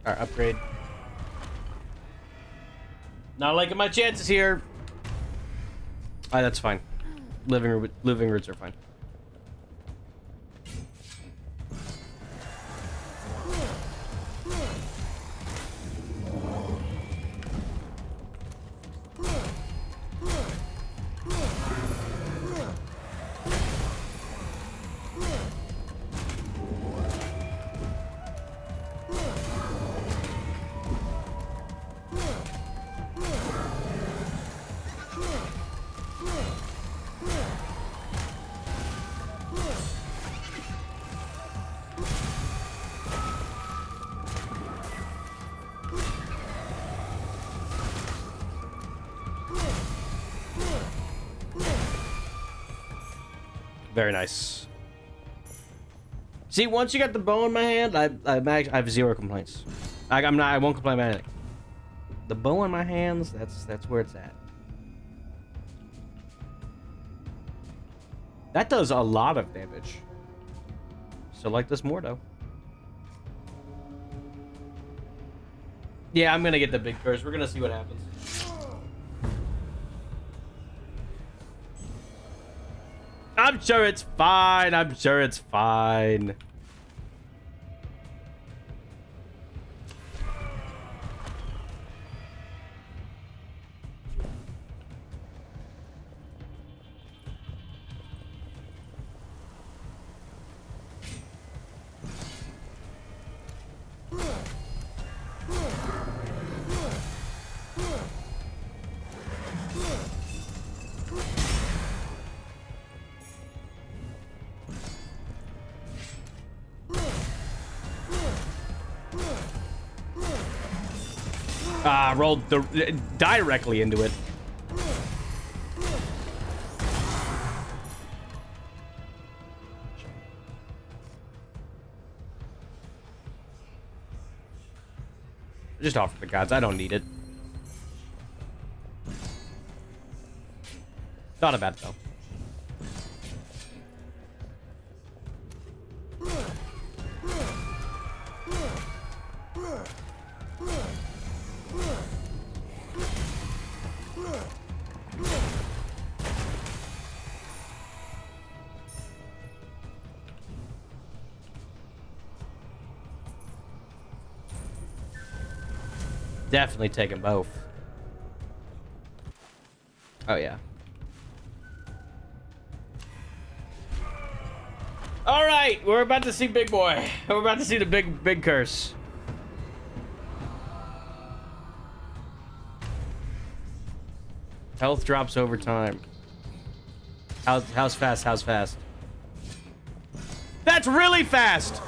All right, upgrade. Not liking my chances here. All right, that's fine. Living roots are fine. Very nice. See, once you got the bow in my hand, I have zero complaints. I won't complain about anything. The bow in my hands, that's where it's at. That does a lot of damage. So like this more though. Yeah, I'm gonna get the big curse. We're gonna see what happens. I'm sure it's fine. I'm sure it's fine. Rolled directly into it. Just offer the gods. I don't need it. Thought about it though. Definitely taking both. Oh, yeah. All right, we're about to see Big Boy. We're about to see the big curse. Health drops over time. How's fast? How's fast? That's really fast.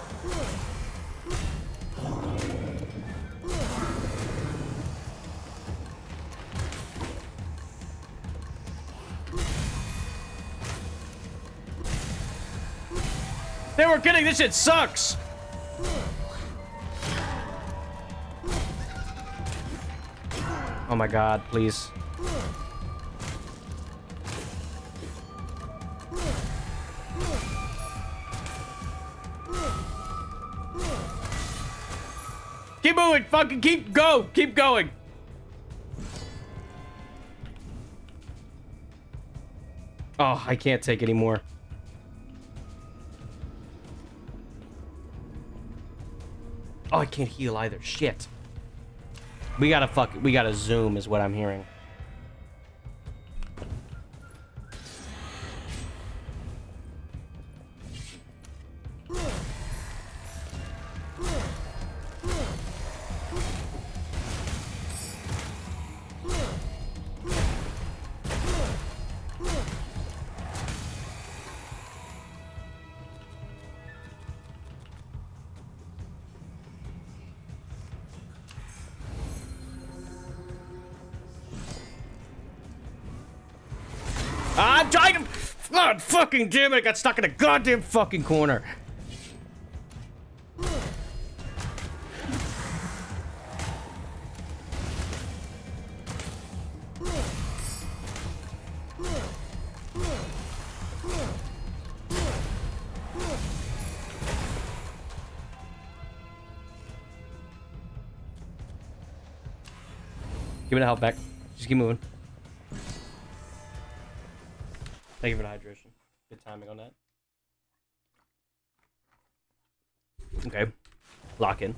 They were kidding. This shit sucks. Oh my god, please. Keep moving. Fucking keep going. Oh, I can't take any more. Oh, I can't heal either. Shit. We gotta zoom is what I'm hearing. I'm trying to... God fucking damn it, I got stuck in a goddamn fucking corner. Give me the health back. Just keep moving. Thank you for the hydration. Good timing on that. Okay. Lock in.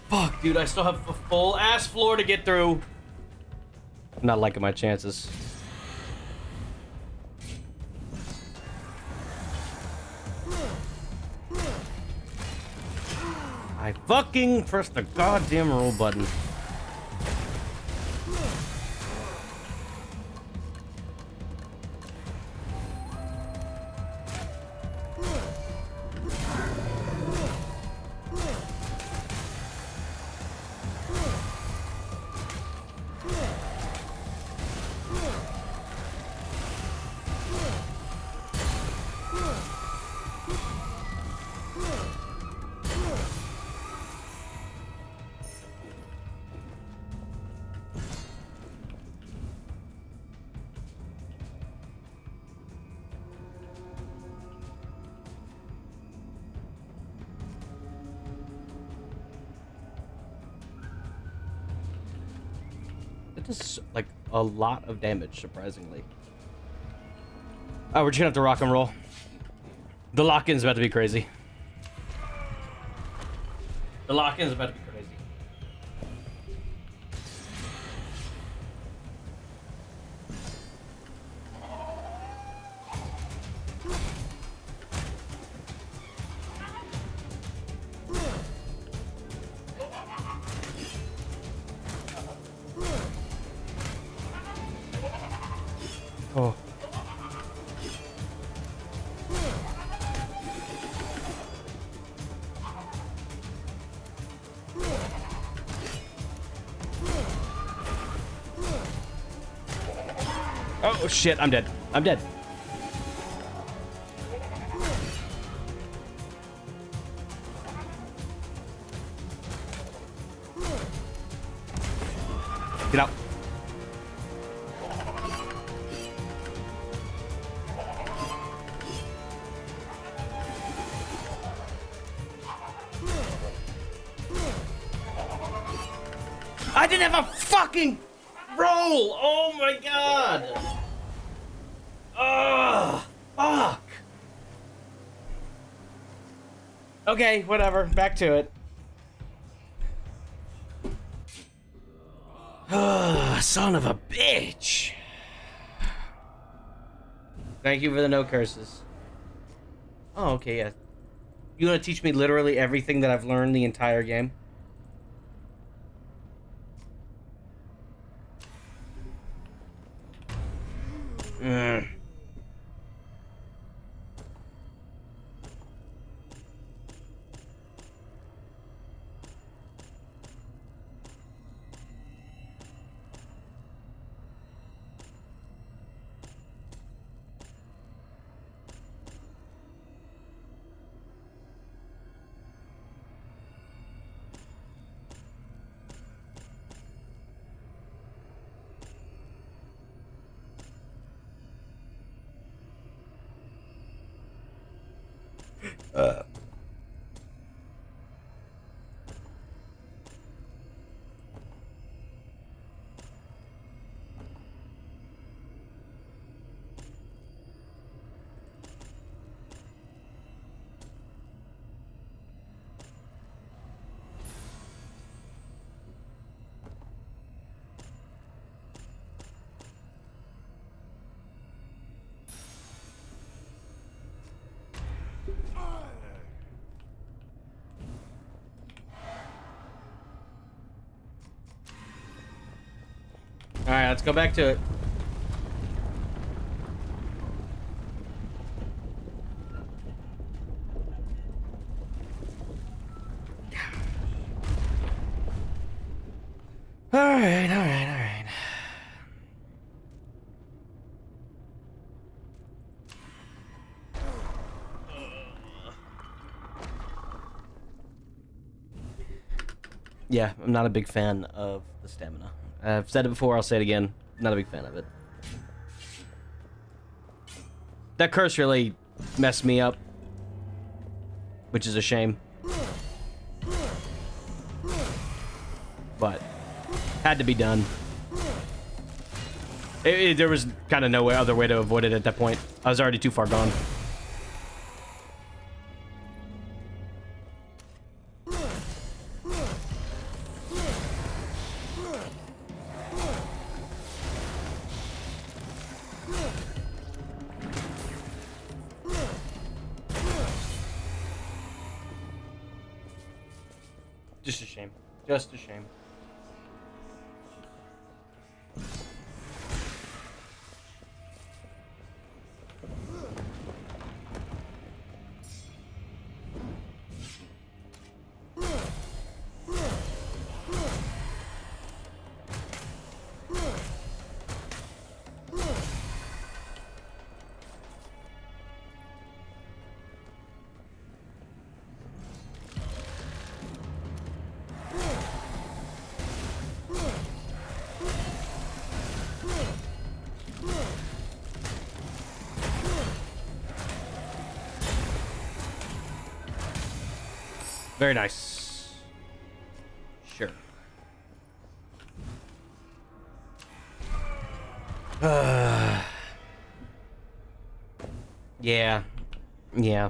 Fuck, dude, I still have a full ass floor to get through. I'm not liking my chances. I fucking pressed the goddamn roll button. It does, like, a lot of damage, surprisingly. Oh, we're just gonna have to rock and roll. The lock-in's about to be crazy. The lock-in's about to be crazy. Oh. Oh shit, I'm dead. I'm dead. Get out. I didn't have a fucking roll! Oh my god! Ugh! Fuck! Okay, whatever. Back to it. Son of a bitch! Thank you for the no curses. Oh, okay, yeah. You gonna teach me literally everything that I've learned the entire game? Mm. Alright, let's go back to it. Alright. Yeah, I'm not a big fan of the stamina. I've said it before, I'll say it again. Not a big fan of it. That curse really messed me up, which is a shame. But had to be done. There was kind of no other way to avoid it at that point. I was already too far gone. Just a shame. Just a shame. Very nice. Sure. Yeah. Yeah.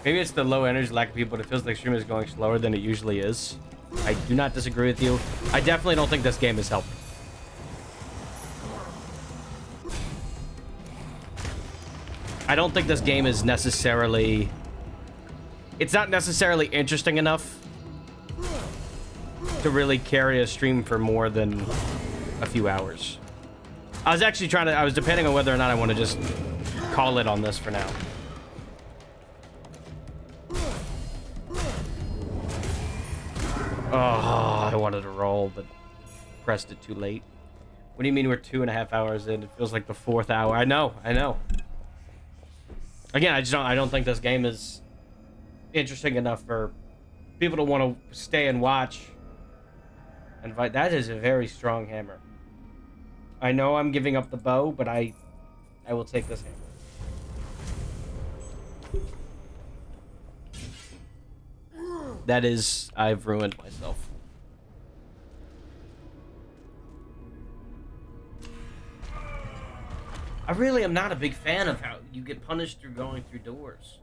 Maybe it's the low energy, lack of people, but it feels like stream is going slower than it usually is. I do not disagree with you. I definitely don't think this game has helped. I don't think this game is necessarily... It's not necessarily interesting enough to really carry a stream for more than a few hours. I was actually I was debating on whether or not I want to just call it on this for now. Oh, I wanted to roll, but pressed it too late. What do you mean we're 2.5 hours in? It feels like the 4th hour. I know. Again, I don't think this game is interesting enough for people to want to stay and watch. And that is a very strong hammer. I know I'm giving up the bow, but I will take this hammer. That is, I've ruined myself. I really am not a big fan of how you get punished through going through doors.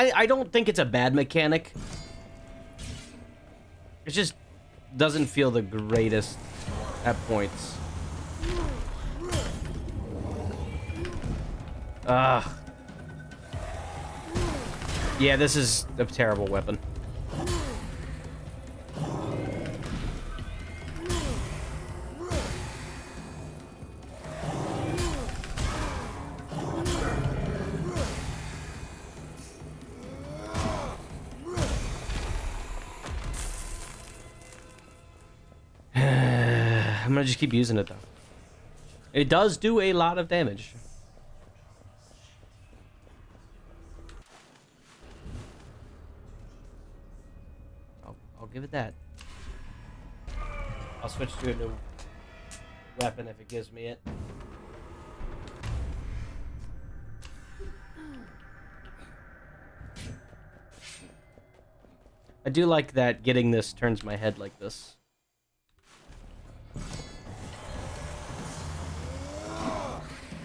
I don't think it's a bad mechanic. It just doesn't feel the greatest at points. Yeah, this is a terrible weapon. I'm gonna just keep using it though. It does do a lot of damage. I'll give it that. I'll switch to a new weapon if it gives me it. I do like that getting this turns my head like this.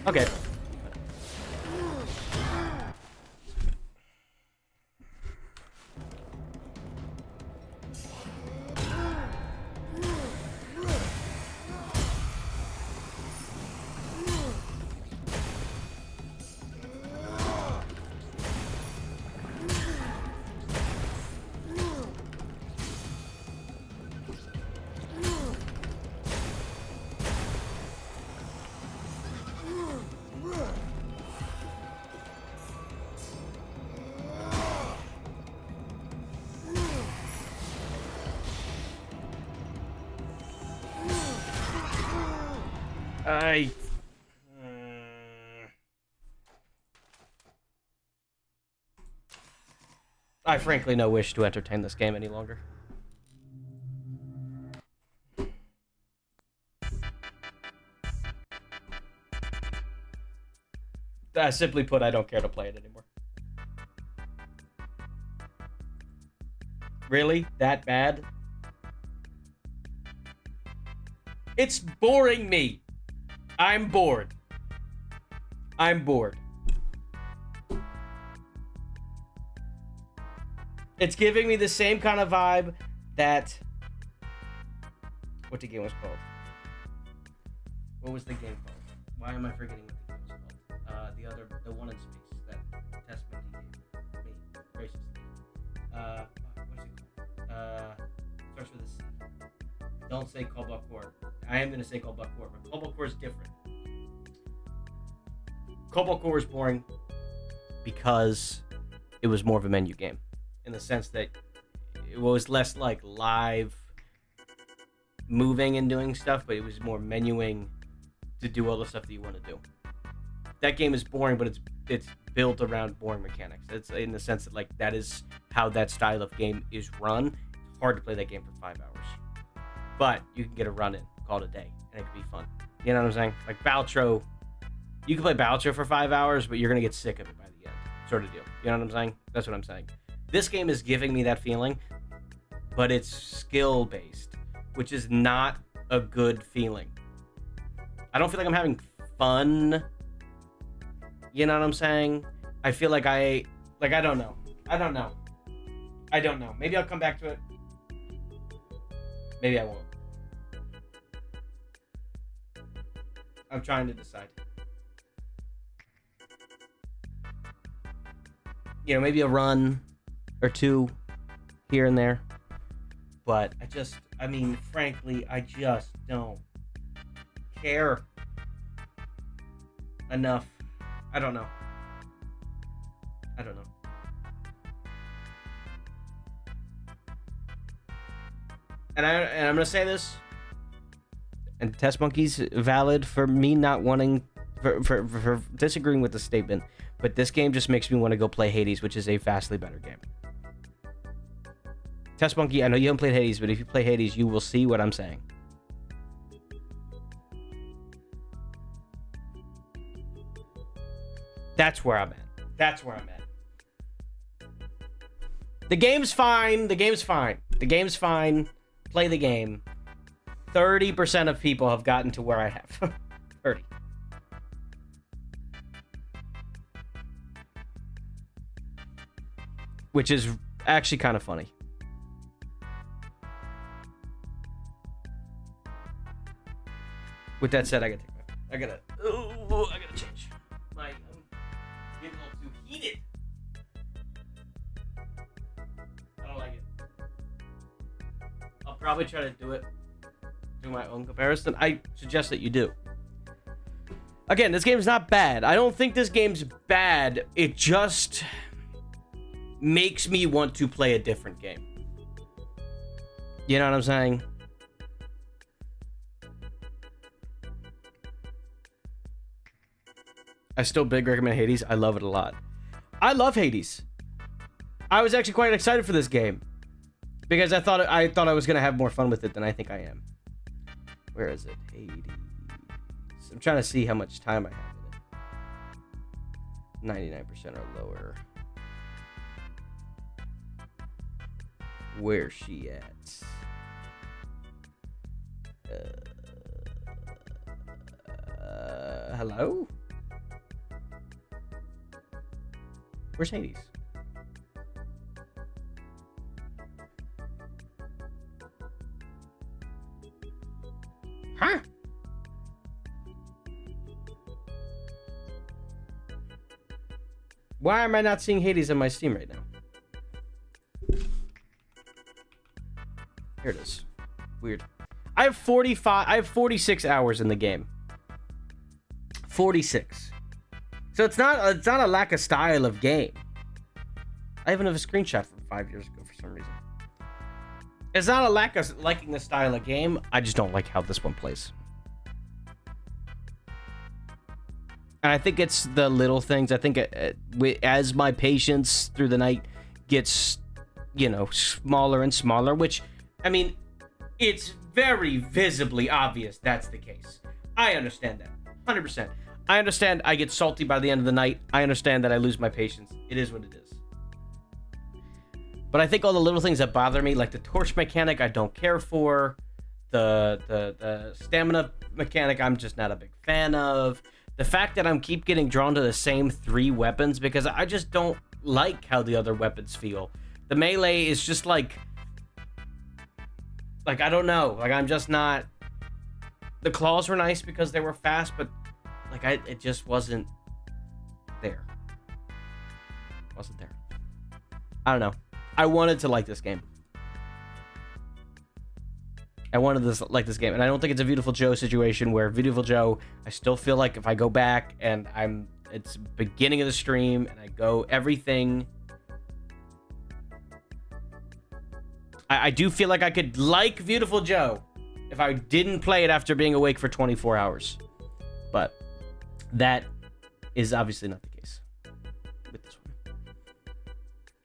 Okay. I frankly no wish to entertain this game any longer. Simply put, I don't care to play it anymore. Really? That bad? It's boring me. I'm bored. I'm bored. It's giving me the same kind of vibe that... What the game was called? What was the game called? Why am I forgetting what the game was called? The one in space that Testament gave me graciously. What's it called? Starts with a C. Don't say Cobalt Core. I am going to say Cobalt Core, but Cobalt Core is different. Cobalt Core is boring because it was more of a menu game. In the sense that it was less like live moving and doing stuff, but it was more menuing to do all the stuff that you want to do. That game is boring, but it's built around boring mechanics. It's in the sense that like that is how that style of game is run. It's hard to play that game for 5 hours, but you can get a run in, call it a day, and it can be fun. You know what I'm saying? Like Balatro, you can play Balatro for 5 hours, but you're gonna get sick of it by the end, sort of deal. You know what I'm saying? That's what I'm saying. This game is giving me that feeling, but it's skill-based, which is not a good feeling. I don't feel like I'm having fun. You know what I'm saying? I feel like I don't know. I don't know. Maybe I'll come back to it. Maybe I won't. I'm trying to decide. maybe a run or two here and there. But frankly, I just don't care enough. I don't know. And I'm gonna say this, and Test Monkey's valid for me not wanting, for disagreeing with the statement, but this game just makes me want to go play Hades, which is a vastly better game. Test Monkey, I know you haven't played Hades, but if you play Hades, you will see what I'm saying. That's where I'm at. The game's fine. Play the game. 30% of people have gotten to where I have. 30. Which is actually kind of funny. With that said, I gotta change. I'm getting a little too heated. I don't like it. I'll probably try to do my own comparison. I suggest that you do. Again, this game's not bad. I don't think this game's bad. It just makes me want to play a different game. You know what I'm saying? I still big recommend Hades. I love it a lot. I love Hades. I was actually quite excited for this game because I thought I was gonna have more fun with it than I think I am. Where is it? Hades. I'm trying to see how much time I have in it. 99% or lower. Where's she at? Hello? Where's Hades? Huh? Why am I not seeing Hades on my Steam right now? Here it is. Weird. I have 46 hours in the game. 46. So it's not a lack of style of game. I even have a screenshot from 5 years ago for some reason. It's not a lack of liking the style of game. I just don't like how this one plays. And I think it's the little things. I think as my patience through the night gets, smaller and smaller, which, it's very visibly obvious that's the case. I understand that. 100%. I understand I get salty by the end of the night. I understand that I lose my patience. It is what it is. But I think all the little things that bother me, like the torch mechanic, I don't care for. The stamina mechanic, I'm just not a big fan of. The fact that I'm keep getting drawn to the same 3 weapons because I just don't like how the other weapons feel. The melee is just like I don't know. I'm just not. The claws were nice because they were fast, but it just wasn't there. Wasn't there. I don't know. I wanted to like this game. I wanted to like this game, and I don't think it's a Beautiful Joe situation where Beautiful Joe, I still feel like if I go back and it's beginning of the stream and I go everything, I do feel like I could like Beautiful Joe if I didn't play it after being awake for 24 hours. But that is obviously not the case with this one.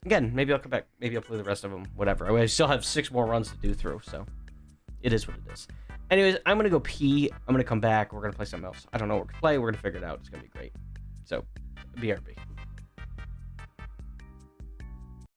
Again, maybe I'll come back. Maybe I'll play the rest of them. Whatever. I still have 6 more runs to do through, so it is what it is. Anyways, I'm going to go pee. I'm going to come back. We're going to play something else. I don't know what we're going to play. We're going to figure it out. It's going to be great. So, BRB.